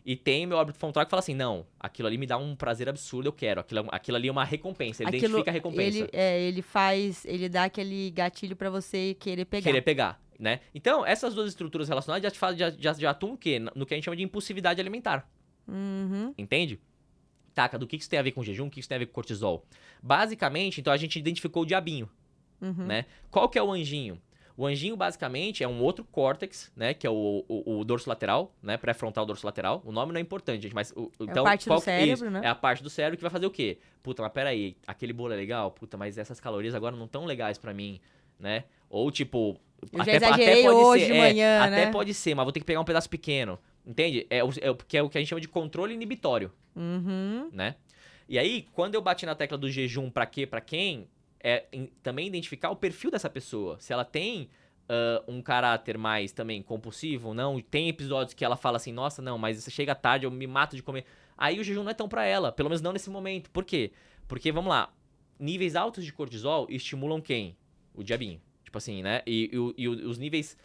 E tem meu órbito frontal que fala assim, não, aquilo ali me dá um prazer absurdo, eu quero. Aquilo ali é uma recompensa, ele identifica a recompensa. Ele dá aquele gatilho pra você querer pegar. Querer pegar, né? Então, essas duas estruturas relacionadas já atuam o quê? No que a gente chama de impulsividade alimentar. Entende? Taca, do que isso tem a ver com jejum, o que isso tem a ver com cortisol? Basicamente, então a gente identificou o diabinho, né? Qual que é o anjinho? O anjinho, basicamente, é um outro córtex, né? Que é o dorso lateral, né? Pré-frontal dorso lateral. O nome não é importante, gente, mas... Então, a parte do cérebro, né? É a parte do cérebro que vai fazer o quê? Puta, mas peraí, aquele bolo é legal? Puta, mas essas calorias agora não tão legais pra mim, né? Ou, tipo... Eu já exagerei hoje de manhã, né? Até pode ser, mas vou ter que pegar um pedaço pequeno. Entende? Que é o que a gente chama de controle inibitório. Né? E aí, quando eu bati na tecla do jejum pra quê, pra quem, também identificar o perfil dessa pessoa. Se ela tem um caráter mais também compulsivo ou não. Tem episódios que ela fala assim, nossa, não, mas chega tarde, eu me mato de comer. Aí o jejum não é tão pra ela, pelo menos não nesse momento. Por quê? Porque, vamos lá, níveis altos de cortisol estimulam quem? O diabinho. Tipo assim, né? E os níveis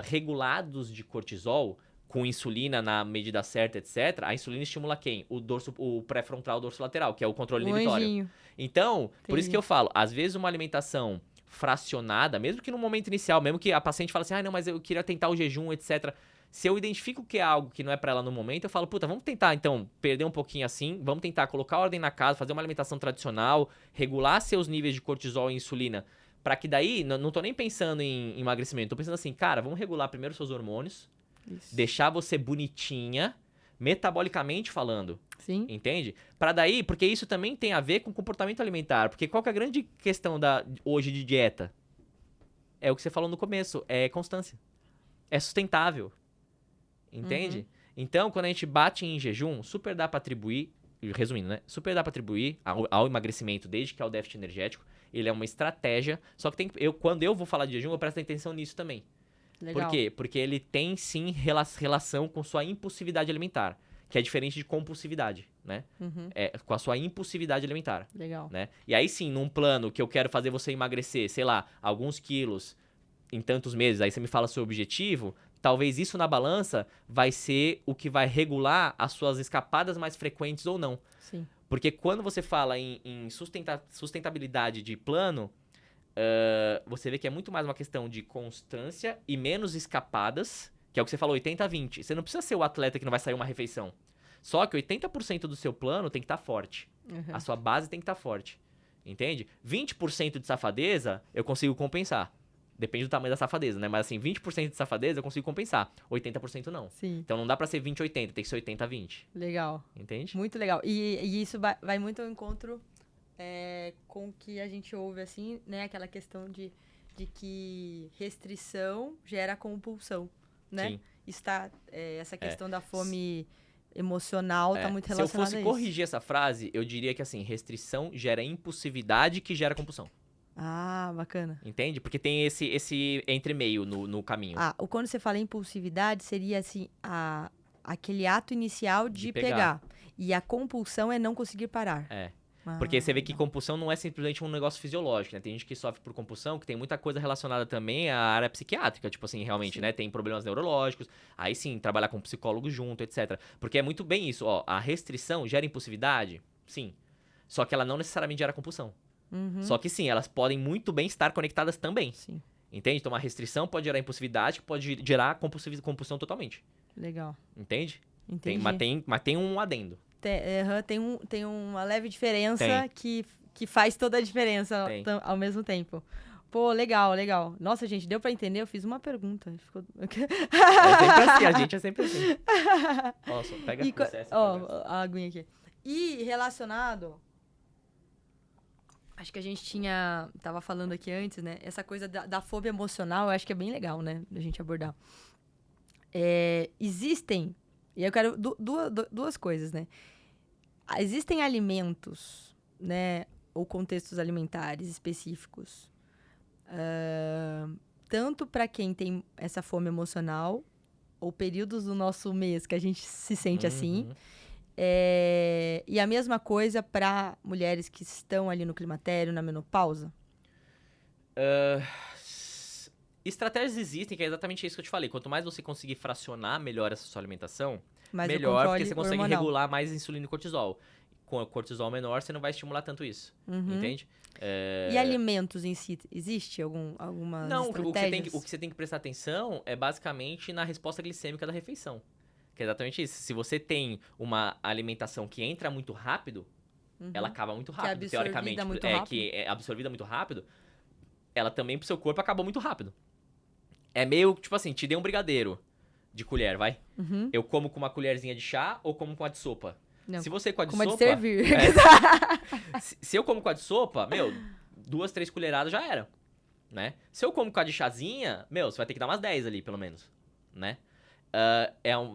regulados de cortisol, com insulina na medida certa, etc., a insulina estimula quem? O pré-frontal dorso lateral, que é o controle inibitório. Anjinho. Então, por isso que eu falo, às vezes uma alimentação fracionada, mesmo que no momento inicial, mesmo que a paciente fale assim, não, mas eu queria tentar o jejum, etc., se eu identifico que é algo que não é pra ela no momento, eu falo, puta, vamos tentar, então, perder um pouquinho assim, vamos tentar colocar ordem na casa, fazer uma alimentação tradicional, regular seus níveis de cortisol e insulina, pra que daí, não tô nem pensando em emagrecimento, tô pensando assim, cara, vamos regular primeiro seus hormônios, deixar você bonitinha, metabolicamente falando. Sim. Entende? Pra daí, porque isso também tem a ver com comportamento alimentar. Porque qual que é a grande questão hoje de dieta? É o que você falou no começo, é constância. É sustentável. Entende? Então, quando a gente bate em jejum, super dá pra atribuir, resumindo, né? Super dá pra atribuir ao emagrecimento, desde que é o déficit energético. Ele é uma estratégia, só que quando eu vou falar de jejum, eu presto atenção nisso também. Legal. Por quê? Porque ele tem, sim, relação com sua impulsividade alimentar, que é diferente de compulsividade, né? Com a sua impulsividade alimentar. Legal. Né? E aí, sim, num plano que eu quero fazer você emagrecer, sei lá, alguns quilos em tantos meses, aí você me fala seu objetivo, talvez isso na balança vai ser o que vai regular as suas escapadas mais frequentes ou não. Sim. Porque quando você fala em sustentabilidade de plano, você vê que é muito mais uma questão de constância e menos escapadas, que é o que você falou, 80-20. Você não precisa ser o atleta que não vai sair uma refeição. Só que 80% do seu plano tem que estar forte. A sua base tem que estar forte. Entende? 20% de safadeza eu consigo compensar. Depende do tamanho da safadeza, né? Mas assim, 20% de safadeza eu consigo compensar. 80% não. Sim. Então não dá pra ser 20-80, tem que ser 80-20. Legal. Entende? Muito legal. E isso vai muito ao encontro com o que a gente ouve, assim, né? Aquela questão de que restrição gera compulsão, né? Sim. Essa questão da fome emocional tá muito Se eu relacionada a fosse isso. corrigir essa frase, eu diria que assim, restrição gera impulsividade que gera compulsão. Ah, bacana. Entende? Porque tem esse entremeio no caminho. Quando você fala impulsividade, seria assim, aquele ato inicial de pegar. E a compulsão é não conseguir parar. Porque você vê que compulsão não é simplesmente um negócio fisiológico, né? Tem gente que sofre por compulsão, que tem muita coisa relacionada também à área psiquiátrica, tipo assim, realmente, né? Tem problemas neurológicos, aí sim, trabalhar com psicólogo junto, etc. Porque é muito bem isso, ó, a restrição gera impulsividade, sim. Só que ela não necessariamente gera compulsão. Só que sim, elas podem muito bem estar conectadas também. Sim. Entende? Então uma restrição pode gerar impulsividade, que pode gerar compulsão totalmente. Legal. Entende? Entendi. Mas tem um adendo. Tem uma leve diferença que faz toda a diferença ao mesmo tempo. Pô, legal. Nossa, gente, deu pra entender? Eu fiz uma pergunta. É sempre assim, a gente é sempre assim. Ó, só pega a aguinha aqui. E relacionado... Acho que a gente tava falando aqui antes, né? Essa coisa da fobia emocional, eu acho que é bem legal, né? Da gente abordar. Existem... E eu quero duas coisas, né? Existem alimentos, né? Ou contextos alimentares específicos. Tanto para quem tem essa fome emocional, ou períodos do nosso mês que a gente se sente assim. E a mesma coisa para mulheres que estão ali no climatério, na menopausa? Estratégias existem, que é exatamente isso que eu te falei. Quanto mais você conseguir fracionar melhor essa sua alimentação, mais melhor, porque você consegue hormonal. regular mais insulina e cortisol. Com o cortisol menor, você não vai estimular tanto isso. Entende? E alimentos em si, existe alguma Não, estratégias? o que você tem que prestar atenção é basicamente na resposta glicêmica da refeição. Que é exatamente isso. Se você tem uma alimentação que entra muito rápido, ela acaba muito rápido, teoricamente. Que é absorvida muito rápido, ela também pro seu corpo acabou muito rápido. É meio, tipo assim, te dei um brigadeiro de colher, vai? Eu como com uma colherzinha de chá ou como com a de sopa? Não, se você com a de como sopa... de servir. Se eu como com a de sopa, 2, 3 colheradas já era, né? Se eu como com a de chazinha, você vai ter que dar umas 10 ali, pelo menos, né?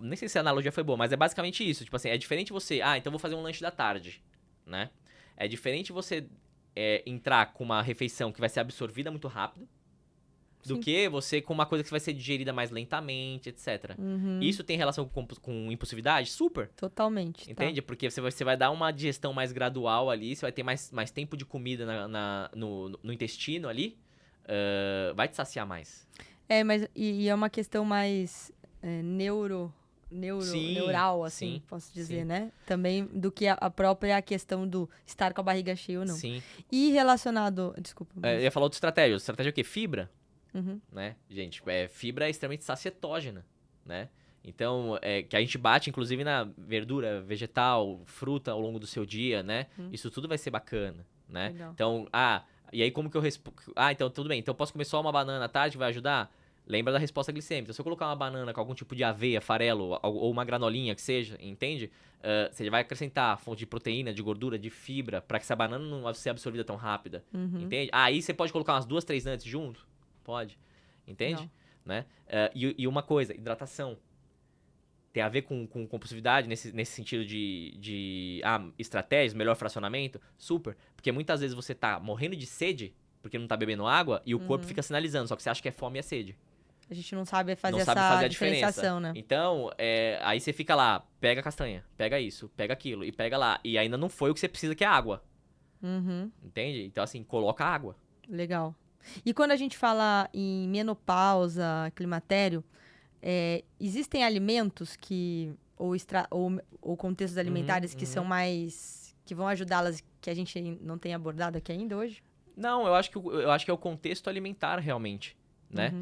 Nem sei se a analogia foi boa, mas é basicamente isso. Tipo assim, é diferente você... então vou fazer um lanche da tarde, né? É diferente você entrar com uma refeição que vai ser absorvida muito rápido do que você com uma coisa que vai ser digerida mais lentamente, etc. Isso tem relação com impulsividade? Super. Totalmente. Entende? Porque você vai dar uma digestão mais gradual ali, você vai ter mais tempo de comida no intestino ali, vai te saciar mais. Mas é uma questão mais neural, assim, posso dizer, né? Também do que a própria questão do estar com a barriga cheia ou não. Sim. E relacionado... Desculpa. Eu ia falar outra estratégia. Estratégia é o quê? Fibra. Né? Gente, fibra é extremamente sacietógena, né? Então, que a gente bate, inclusive, na verdura, vegetal, fruta ao longo do seu dia, né? Isso tudo vai ser bacana, né? Legal. Então, e aí como que eu respondo? Então tudo bem. Então, eu posso comer só uma banana à tarde, vai ajudar? Lembra da resposta glicêmica. Então, se eu colocar uma banana com algum tipo de aveia, farelo, ou uma granolinha que seja, entende? Você vai acrescentar fonte de proteína, de gordura, de fibra, para que essa banana não vai ser absorvida tão rápida, entende? Aí você pode colocar umas 2, 3 nuts junto? Pode, entende? Né? E uma coisa, hidratação. Tem a ver com compulsividade nesse sentido de estratégias, melhor fracionamento? Super. Porque muitas vezes você tá morrendo de sede, porque não tá bebendo água, e o corpo fica sinalizando, só que você acha que é fome e é sede. A gente não sabe fazer não sabe fazer a diferenciação, diferença. né? Então, aí você fica lá, pega a castanha, pega isso, pega aquilo, e pega lá. E ainda não foi o que você precisa, que é água. Entende? Então, assim, coloca água. Legal. E quando a gente fala em menopausa, climatério, existem alimentos ou contextos alimentares que são mais... que vão ajudá-las, que a gente não tem abordado aqui ainda hoje? Não, eu acho que é o contexto alimentar, realmente, né?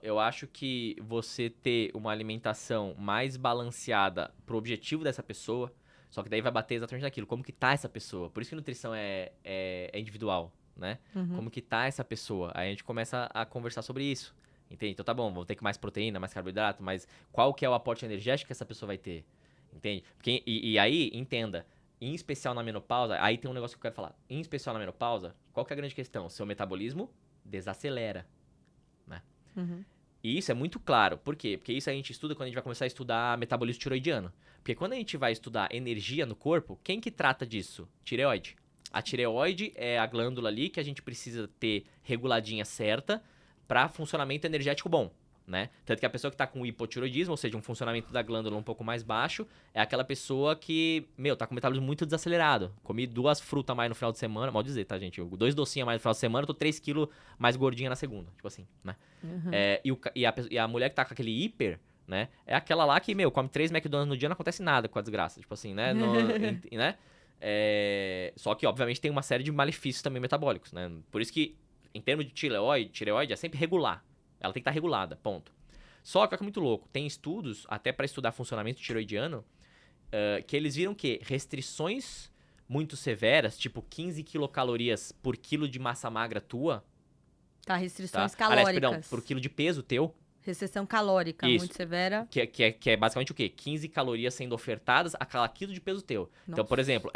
Eu acho que você ter uma alimentação mais balanceada pro objetivo dessa pessoa, só que daí vai bater exatamente naquilo, como que tá essa pessoa. Por isso que nutrição é individual, né? Como que tá essa pessoa? Aí a gente começa a conversar sobre isso, entende? Então tá bom, vou ter que mais proteína, mais carboidrato, mas qual que é o aporte energético que essa pessoa vai ter? Entende? Porque, e aí, entenda, em especial na menopausa, aí tem um negócio que eu quero falar. Em especial na menopausa, qual que é a grande questão? Seu metabolismo desacelera, né? E isso é muito claro. Por quê? Porque isso a gente estuda quando a gente vai começar a estudar metabolismo tiroidiano. Porque quando a gente vai estudar energia no corpo, quem que trata disso? Tireoide. A tireoide é a glândula ali que a gente precisa ter reguladinha certa para funcionamento energético bom, né? Tanto que a pessoa que tá com hipotiroidismo, ou seja, um funcionamento da glândula um pouco mais baixo, é aquela pessoa que, tá com o metabolismo muito desacelerado. Comi 2 frutas a mais no final de semana, mal dizer, tá, gente? 2 docinhos a mais no final de semana, eu tô 3 quilos mais gordinha na segunda, tipo assim, né? E a mulher que tá com aquele hiper, né? É aquela lá que, come 3 McDonald's no dia, não acontece nada com a desgraça, tipo assim, né? Né? Só que, obviamente, tem uma série de malefícios também metabólicos, né? Por isso que, em termos de tireoide é sempre regular. Ela tem que estar regulada, ponto. Só que é muito louco. Tem estudos, até para estudar funcionamento tireoidiano, que eles viram que restrições muito severas, tipo 15 quilocalorias por quilo de massa magra tua... restrições calóricas. Aliás, perdão, por quilo de peso teu... Restrição calórica muito severa. Que é basicamente o quê? 15 calorias sendo ofertadas a cada quilo de peso teu. Nossa. Então, por exemplo,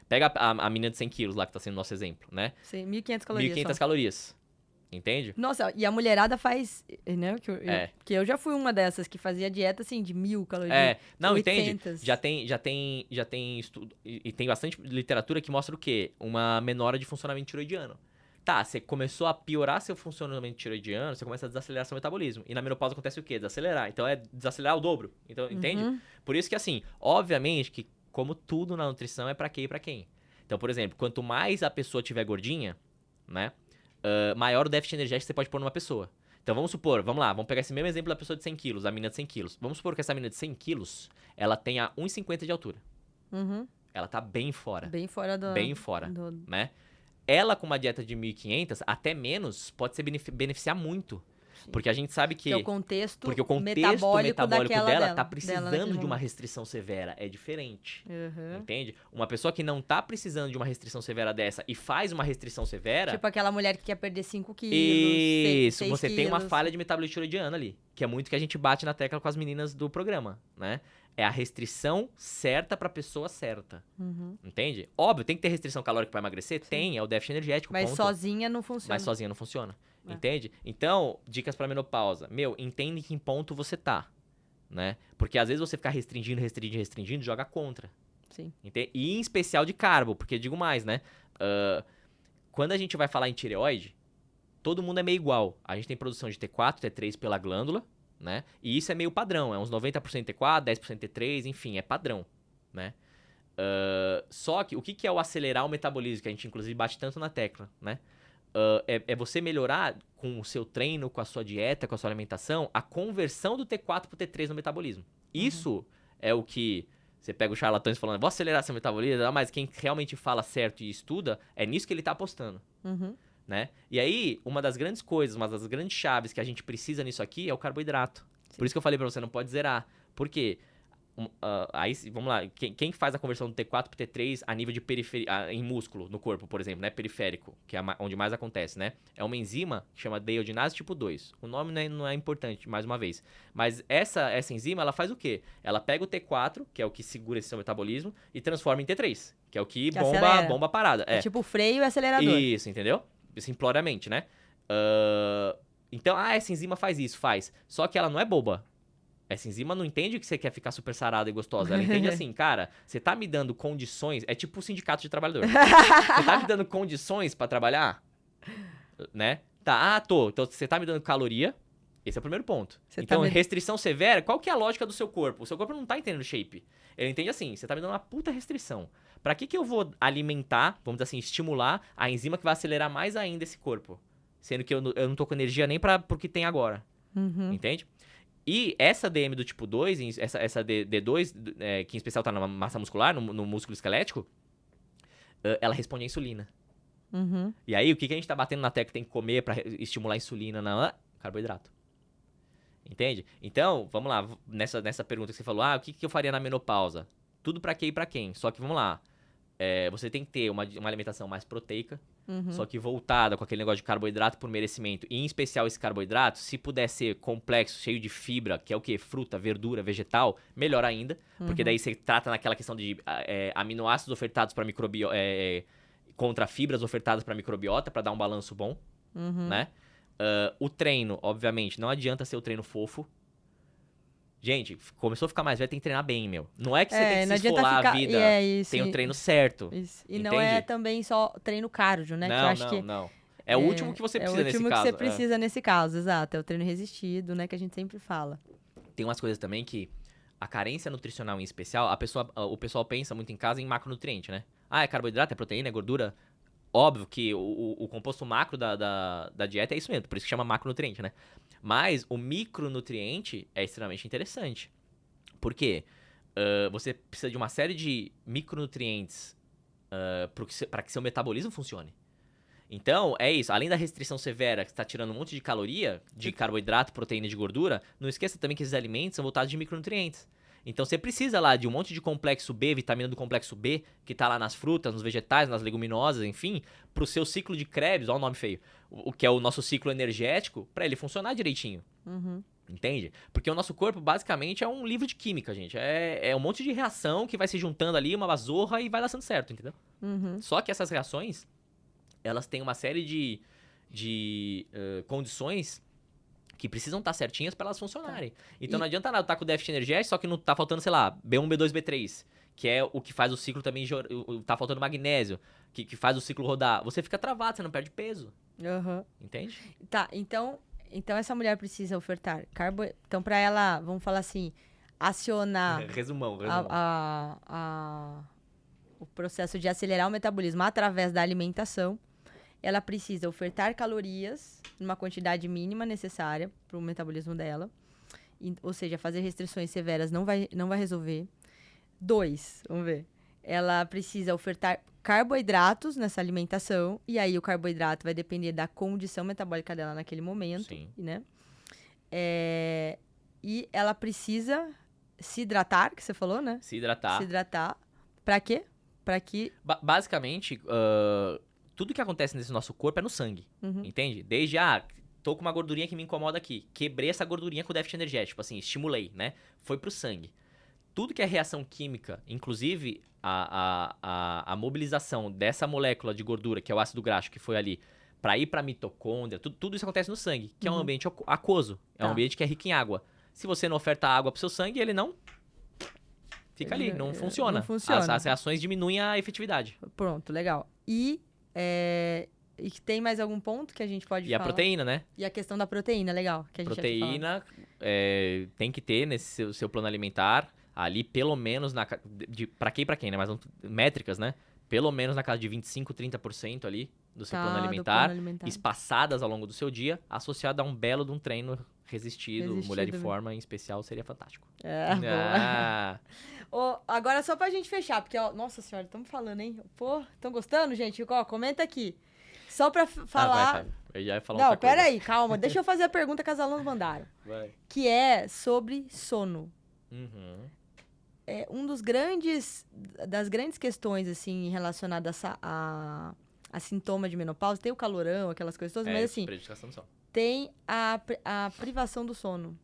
pega a menina de 100 quilos lá, que tá sendo nosso exemplo, né? Sim, 1.500 calorias 1.500 calorias. Entende? Nossa, e a mulherada faz, né? Que eu já fui uma dessas que fazia dieta, assim, de 1.000 calorias. Não, 800. entende? Já tem estudo, e tem bastante literatura que mostra o quê? Uma menora de funcionamento tiroidiano. Tá, você começou a piorar seu funcionamento tiroidiano, você começa a desacelerar seu metabolismo. E na menopausa acontece o quê? Desacelerar. Então é desacelerar o dobro. Então, entende? Por isso que, assim, obviamente que, como tudo na nutrição, é pra quê e pra quem. Então, por exemplo, quanto mais a pessoa tiver gordinha, né? Maior o déficit energético que você pode pôr numa pessoa. Então, vamos supor, vamos pegar esse mesmo exemplo da pessoa de 100 quilos, a menina de 100 quilos. Vamos supor que essa menina de 100 quilos, ela tenha 1,50 de altura. Ela tá bem fora. Bem fora do... Bem fora, né? Ela com uma dieta de 1.500, até menos, pode se beneficiar muito. Sim. Porque a gente sabe que... Porque o contexto metabólico dela tá precisando de uma restrição severa. É diferente. Entende? Uma pessoa que não tá precisando de uma restrição severa dessa e faz uma restrição severa... Tipo aquela mulher que quer perder 5 quilos, Isso, 6 você quilos. tem uma falha de metabolismo tiroidiano ali. Que é muito que a gente bate na tecla com as meninas do programa, né? É a restrição certa pra pessoa certa. Entende? Óbvio, tem que ter restrição calórica pra emagrecer? Sim. Tem, é o déficit energético, Mas ponto. sozinha não funciona. Entende? Então, dicas pra menopausa. Entende em que ponto você tá, né? Porque às vezes você ficar restringindo, joga contra. Sim. Entende? E em especial de carbo, porque digo mais, né? Quando a gente vai falar em tireoide, todo mundo é meio igual. A gente tem produção de T4, T3 pela glândula, né? E isso é meio padrão, é uns 90% T4, 10% T3, enfim, é padrão, né? Só que o que é o acelerar o metabolismo, que a gente inclusive bate tanto na tecla, né? É você melhorar com o seu treino, com a sua dieta, com a sua alimentação, a conversão do T4 pro T3 no metabolismo. Isso é o que você pega os charlatães falando, vou acelerar seu metabolismo, mas quem realmente fala certo e estuda, é nisso que ele tá apostando. Né? E aí, uma das grandes coisas, uma das grandes chaves que a gente precisa nisso aqui é o carboidrato. Sim. Por isso que eu falei pra você, não pode zerar. Por quê? Aí, vamos lá, quem faz a conversão do T4 pro T3 a nível de periferia, em músculo, no corpo, por exemplo, né? Periférico, que é onde mais acontece, né? É uma enzima que chama deiodinase tipo 2. O nome não é importante, mais uma vez. Mas essa enzima, ela faz o quê? Ela pega o T4, que é o que segura esse seu metabolismo, e transforma em T3, que é o que bomba a parada. É tipo freio e acelerador. Isso, entendeu? Simploriamente, né? Então, essa enzima faz isso, faz. Só que ela não é boba. Essa enzima não entende que você quer ficar super sarada e gostosa. Ela entende assim, cara, você tá me dando condições... É tipo o sindicato de trabalhador. Você tá me dando condições pra trabalhar? Né? Tá, tô. Então, você tá me dando caloria. Esse é o primeiro ponto. Então, restrição severa, qual que é a lógica do seu corpo? O seu corpo não tá entendendo shape. Ele entende assim, você tá me dando uma puta restrição. Pra que eu vou alimentar, vamos dizer assim, estimular a enzima que vai acelerar mais ainda esse corpo? Sendo que eu não tô com energia nem pro que tem agora. Entende? E essa DM do tipo 2, essa D2, que em especial tá na massa muscular, no músculo esquelético, ela responde à insulina. E aí, o que a gente tá batendo na tecla que tem que comer pra estimular a insulina? Carboidrato. Entende? Então, vamos lá, nessa pergunta que você falou, o que eu faria na menopausa? Tudo pra quê e pra quem? Só que, vamos lá, você tem que ter uma alimentação mais proteica, Uhum. só que voltada com aquele negócio de carboidrato por merecimento. E em especial esse carboidrato, se puder ser complexo, cheio de fibra, que é o quê? Fruta, verdura, vegetal, melhor ainda. Porque daí você trata naquela questão de aminoácidos ofertados para microbiota, contra fibras ofertadas para microbiota, para dar um balanço bom, né? O treino, obviamente, não adianta ser o treino fofo. Gente, começou a ficar mais velho, tem que treinar bem, meu. Não é que você tem que não se adianta esfolar ficar... a vida. isso, Tem o treino certo. isso. E entende? não é também só treino cardio, né? Que eu Não, acho não, que não. É o último que você precisa nesse É o último que caso. você precisa nesse caso, exato. É o treino resistido, né? Que a gente sempre fala. Tem umas coisas também que a carência nutricional em especial, o pessoal pensa muito em casa em macronutriente, né? Ah, é carboidrato, é proteína, é gordura. Óbvio que o composto macro da dieta é isso mesmo, por isso que chama macronutriente, né? Mas o micronutriente é extremamente interessante. Por quê? Você precisa de uma série de micronutrientes para que seu metabolismo funcione. Então, é isso. Além da restrição severa, que está tirando um monte de caloria, de carboidrato, proteína e de gordura, não esqueça também que esses alimentos são voltados de micronutrientes. Então, você precisa lá de um monte de complexo B, vitamina do complexo B, que está lá nas frutas, nos vegetais, nas leguminosas, enfim, para o seu ciclo de Krebs, olha o nome feio, o que é o nosso ciclo energético, para ele funcionar direitinho. Entende? Porque o nosso corpo, basicamente, é um livro de química, gente. É um monte de reação que vai se juntando ali, uma bazorra, e vai dar certo, entendeu? Só que essas reações, elas têm uma série de condições que precisam estar certinhas para elas funcionarem. Então não adianta nada estar com déficit energético, só que não tá faltando, sei lá, B1, B2, B3, que é o que faz o ciclo também, tá faltando magnésio, que faz o ciclo rodar. Você fica travado, você não perde peso. Entende? Tá, então essa mulher precisa ofertar Então, para ela, vamos falar assim, acionar Resumão. o processo de acelerar o metabolismo através da alimentação, ela precisa ofertar calorias numa quantidade mínima necessária para o metabolismo dela. Ou seja, fazer restrições severas não vai resolver. 2, vamos ver. Ela precisa ofertar carboidratos nessa alimentação. E aí o carboidrato vai depender da condição metabólica dela naquele momento. Sim. Né? E ela precisa se hidratar, que você falou, né? Se hidratar. Se hidratar. Pra quê? Pra que... Basicamente, tudo que acontece nesse nosso corpo é no sangue, entende? Desde, tô com uma gordurinha que me incomoda aqui, quebrei essa gordurinha com déficit energético, tipo assim, estimulei, né? Foi pro sangue. Tudo que é reação química, inclusive a mobilização dessa molécula de gordura, que é o ácido graxo, que foi ali, pra ir pra mitocôndria, tudo isso acontece no sangue, que é um ambiente aquoso, é um ambiente que é rico em água. Se você não oferta água pro seu sangue, ele não... Fica ali, não funciona. Não funciona. As reações diminuem a efetividade. Pronto, legal. E tem mais algum ponto que a gente pode falar? E a proteína, né? E a questão da proteína, legal. Que a gente proteína tem que ter nesse seu plano alimentar, ali pelo menos, pra quem, né? Mas métricas, né? Pelo menos na casa de 25%, 30% ali do seu plano alimentar, espaçadas ao longo do seu dia, associado a um belo de um treino resistido mulher em forma em especial, seria fantástico. Agora só pra gente fechar, porque, nossa senhora, estamos falando, hein? Pô, estão gostando, gente? Comenta aqui. Só pra falar... Vai. Eu já ia falar Não, outra coisa. peraí, calma. Deixa eu fazer a pergunta que as alunas mandaram. Vai. Que é sobre sono. Uhum. Das grandes questões, assim, relacionadas a sintoma de menopausa, tem o calorão, aquelas coisas todas, mas assim, tem a privação do sono.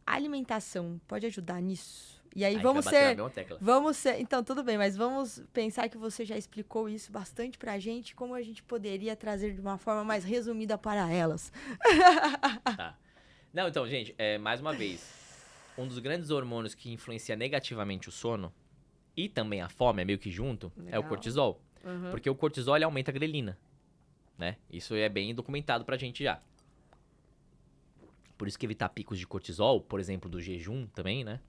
A alimentação pode ajudar nisso? E aí vamos ser... Então, tudo bem, mas vamos pensar que você já explicou isso bastante pra gente, como a gente poderia trazer de uma forma mais resumida para elas. Tá. Não, então, gente, mais uma vez, um dos grandes hormônios que influencia negativamente o sono e também a fome, é meio que junto, é o cortisol. Porque o cortisol, ele aumenta a grelina, né? Isso é bem documentado pra gente já. Por isso que evitar picos de cortisol, por exemplo, do jejum também, né?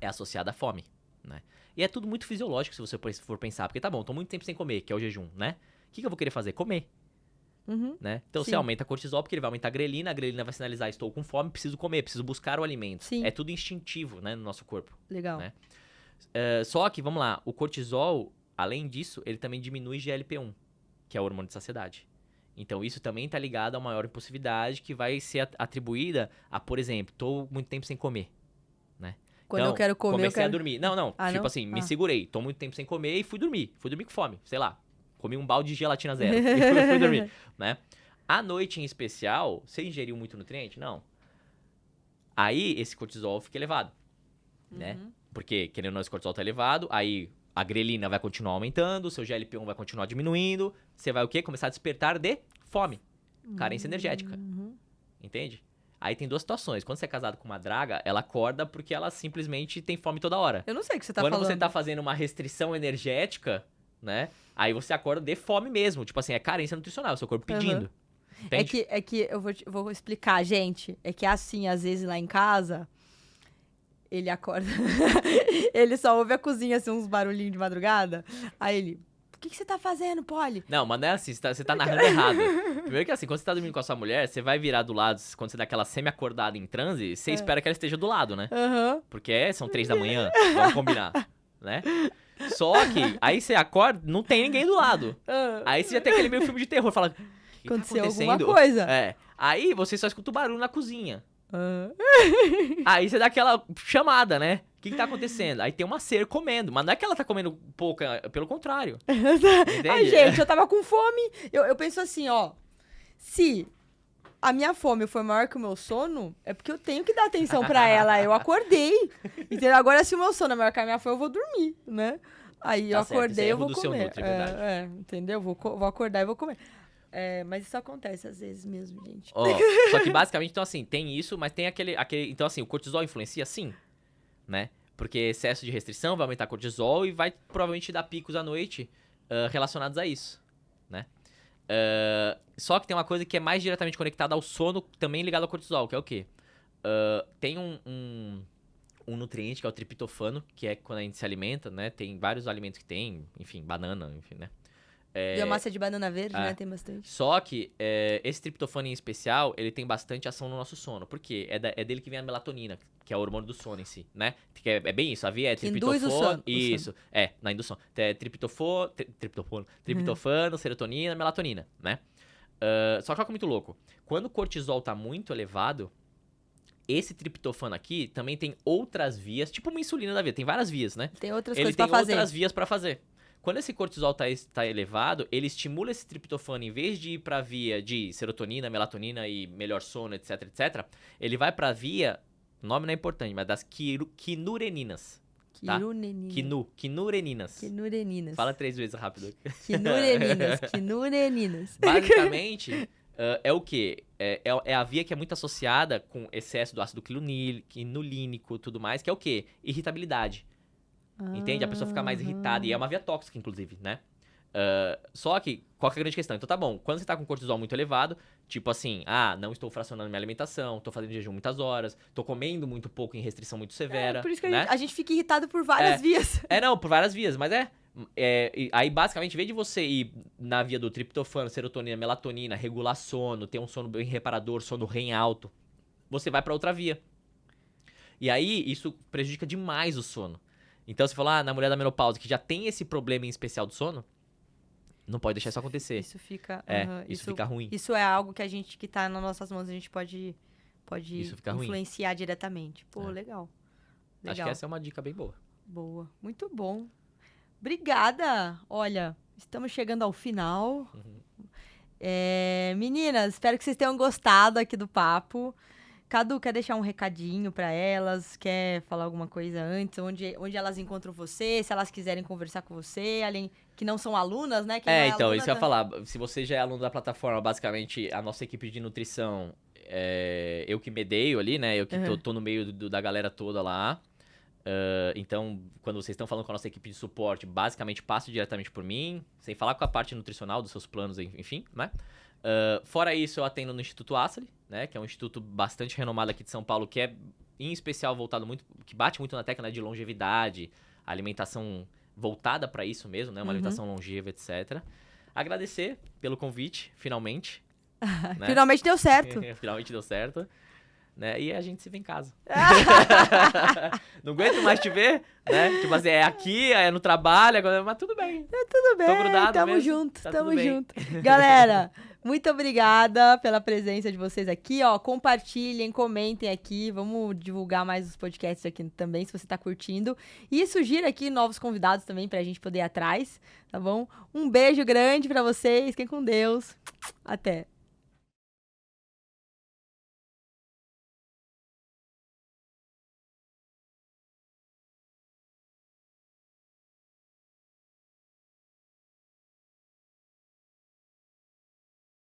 É associado à fome, né? E é tudo muito fisiológico se você for pensar. Porque tá bom, tô muito tempo sem comer, que é o jejum, né? O que eu vou querer fazer? Comer. Né? Então você aumenta cortisol porque ele vai aumentar a grelina vai sinalizar, estou com fome, preciso comer, preciso buscar o alimento. Sim. É tudo instintivo, né, no nosso corpo. Legal. Né? Só que, vamos lá, o cortisol, além disso, ele também diminui GLP-1, que é o hormônio de saciedade. Então isso também está ligado a uma maior impulsividade que vai ser atribuída a, por exemplo, estou muito tempo sem comer. Né? Quando eu quero comer, comecei a dormir. Não, Ah, tipo não? assim, me Ah. segurei. Tô muito tempo sem comer e fui dormir. Fui dormir com fome, sei lá. Comi um balde de gelatina zero e fui dormir, né? À noite, em especial, você ingeriu muito nutriente? Não. Aí, esse cortisol fica elevado, né? Porque, querendo ou não, esse cortisol tá elevado, aí a grelina vai continuar aumentando, o seu GLP-1 vai continuar diminuindo, você vai o quê? Começar a despertar de fome, carência energética, entende? Aí tem duas situações. Quando você é casado com uma draga, ela acorda porque ela simplesmente tem fome toda hora. Eu não sei o que você tá Quando falando. você tá fazendo uma restrição energética, né? Aí você acorda de fome mesmo. Tipo assim, é carência nutricional, o seu corpo pedindo. Entende? É que vou explicar, gente. É que assim, às vezes lá em casa, ele acorda. Ele só ouve a cozinha, assim, uns barulhinhos de madrugada. Aí ele. O que você tá fazendo, Polly? Não, mas não é assim, você tá narrando errado. Primeiro que assim, quando você tá dormindo com a sua mulher, você vai virar do lado, quando você dá aquela semi-acordada em transe, você espera que ela esteja do lado, né? Aham. Porque são 3 da manhã, vamos combinar, né? Só que, aí você acorda, não tem ninguém do lado. Aí você já tem aquele meio filme de terror, fala, o que tá Aconteceu acontecendo? alguma coisa. É, aí você só escuta o barulho na cozinha. Ah. Aí você dá aquela chamada, né? O que tá acontecendo? Aí tem uma ser comendo, mas não é que ela tá comendo pouca, pelo contrário. Entende? Ai, gente, eu tava com fome. Eu penso assim, ó. Se a minha fome foi maior que o meu sono, é porque eu tenho que dar atenção pra ela. Eu acordei. Entendeu? Agora, se o meu sono é maior que a minha fome, eu vou dormir, né? Aí eu Tá certo, acordei, esse é eu erro vou do seu comer. Nutri, é verdade. Entendeu? Vou acordar e vou comer. É, mas isso acontece às vezes mesmo, gente. Ó, só que basicamente, então assim, tem isso, mas tem aquele... Então assim, o cortisol influencia sim, né? Porque excesso de restrição vai aumentar cortisol e vai provavelmente te dar picos à noite relacionados a isso, né? Só que tem uma coisa que é mais diretamente conectada ao sono, também ligado ao cortisol, que é o quê? Tem um nutriente que é o triptofano, que é quando a gente se alimenta, né? Tem vários alimentos que tem, enfim, banana, enfim, né? Biomassa de banana verde, né? Tem bastante. Só que esse triptofano em especial, ele tem bastante ação no nosso sono. Por quê? É dele que vem a melatonina, que é o hormônio do sono em si, né? Que é bem isso, a via é Que induz triptofano. o sono. Isso, na indução. É triptofano, serotonina, melatonina, né? Só que olha que é muito louco. Quando o cortisol tá muito elevado, esse triptofano aqui também tem outras vias, tipo uma insulina da via, tem várias vias, né? Tem outras Ele coisas tem pra fazer. outras vias pra fazer. Quando esse cortisol tá elevado, ele estimula esse triptofano, em vez de ir pra via de serotonina, melatonina e melhor sono, etc, etc, ele vai pra via, o nome não é importante, mas das quinureninas. Tá? Quinureninas. Quinureninas. Fala 3 vezes rápido. Quinureninas. Basicamente, é o quê? É a via que é muito associada com excesso do ácido quinulínico e tudo mais, que é o quê? Irritabilidade. Entende? A pessoa fica mais irritada. E é uma via tóxica, inclusive, né? Só que, qual que é a grande questão? Então tá bom, quando você tá com cortisol muito elevado, tipo assim, não estou fracionando minha alimentação, tô fazendo jejum muitas horas, tô comendo muito pouco em restrição muito severa. Por isso que né? a gente fica irritado por várias vias. Não, por várias vias, mas aí basicamente, em vez de você ir na via do triptofano, serotonina, melatonina, regular sono, ter um sono bem reparador, sono REM alto, você vai pra outra via. E aí, isso prejudica demais o sono. Então, você fala, na mulher da menopausa, que já tem esse problema em especial do sono, não pode deixar isso acontecer. Isso fica... isso fica ruim. Isso é algo que que tá nas nossas mãos, a gente pode Isso fica ruim. influenciar diretamente. Pô, legal. Acho que essa é uma dica bem boa. Boa. Muito bom. Obrigada. Olha, estamos chegando ao final. Meninas, espero que vocês tenham gostado aqui do papo. Cadu, quer deixar um recadinho pra elas? Quer falar alguma coisa antes? Onde elas encontram você? Se elas quiserem conversar com você, além que não são alunas, né? Quem não então, aluna isso que eu ia falar. Se você já é aluno da plataforma, basicamente, a nossa equipe de nutrição, eu que medeio ali, né? Eu que tô no meio da galera toda lá. Então, quando vocês estão falando com a nossa equipe de suporte, basicamente passa diretamente por mim, sem falar com a parte nutricional dos seus planos, enfim, né? Fora isso, eu atendo no Instituto Assali, né? Que é um instituto bastante renomado aqui de São Paulo, que é, em especial, voltado muito... que bate muito na tecla, né, de longevidade, alimentação voltada para isso mesmo, né? Uma alimentação longeva, etc. Agradecer pelo convite, finalmente. Né? Finalmente deu certo. Finalmente deu certo. Né? E a gente se vê em casa. Não aguento mais te ver, né? Tipo assim, é aqui, é no trabalho, agora, mas tudo bem. Tudo bem, Tô grudado tamo mesmo. junto, Tá tamo tudo bem. junto. Galera, Muito obrigada pela presença de vocês aqui, ó. Compartilhem, comentem aqui. Vamos divulgar mais os podcasts aqui também, se você tá curtindo. E sugira aqui novos convidados também pra gente poder ir atrás, tá bom? Um beijo grande pra vocês. Fiquem com Deus. Até.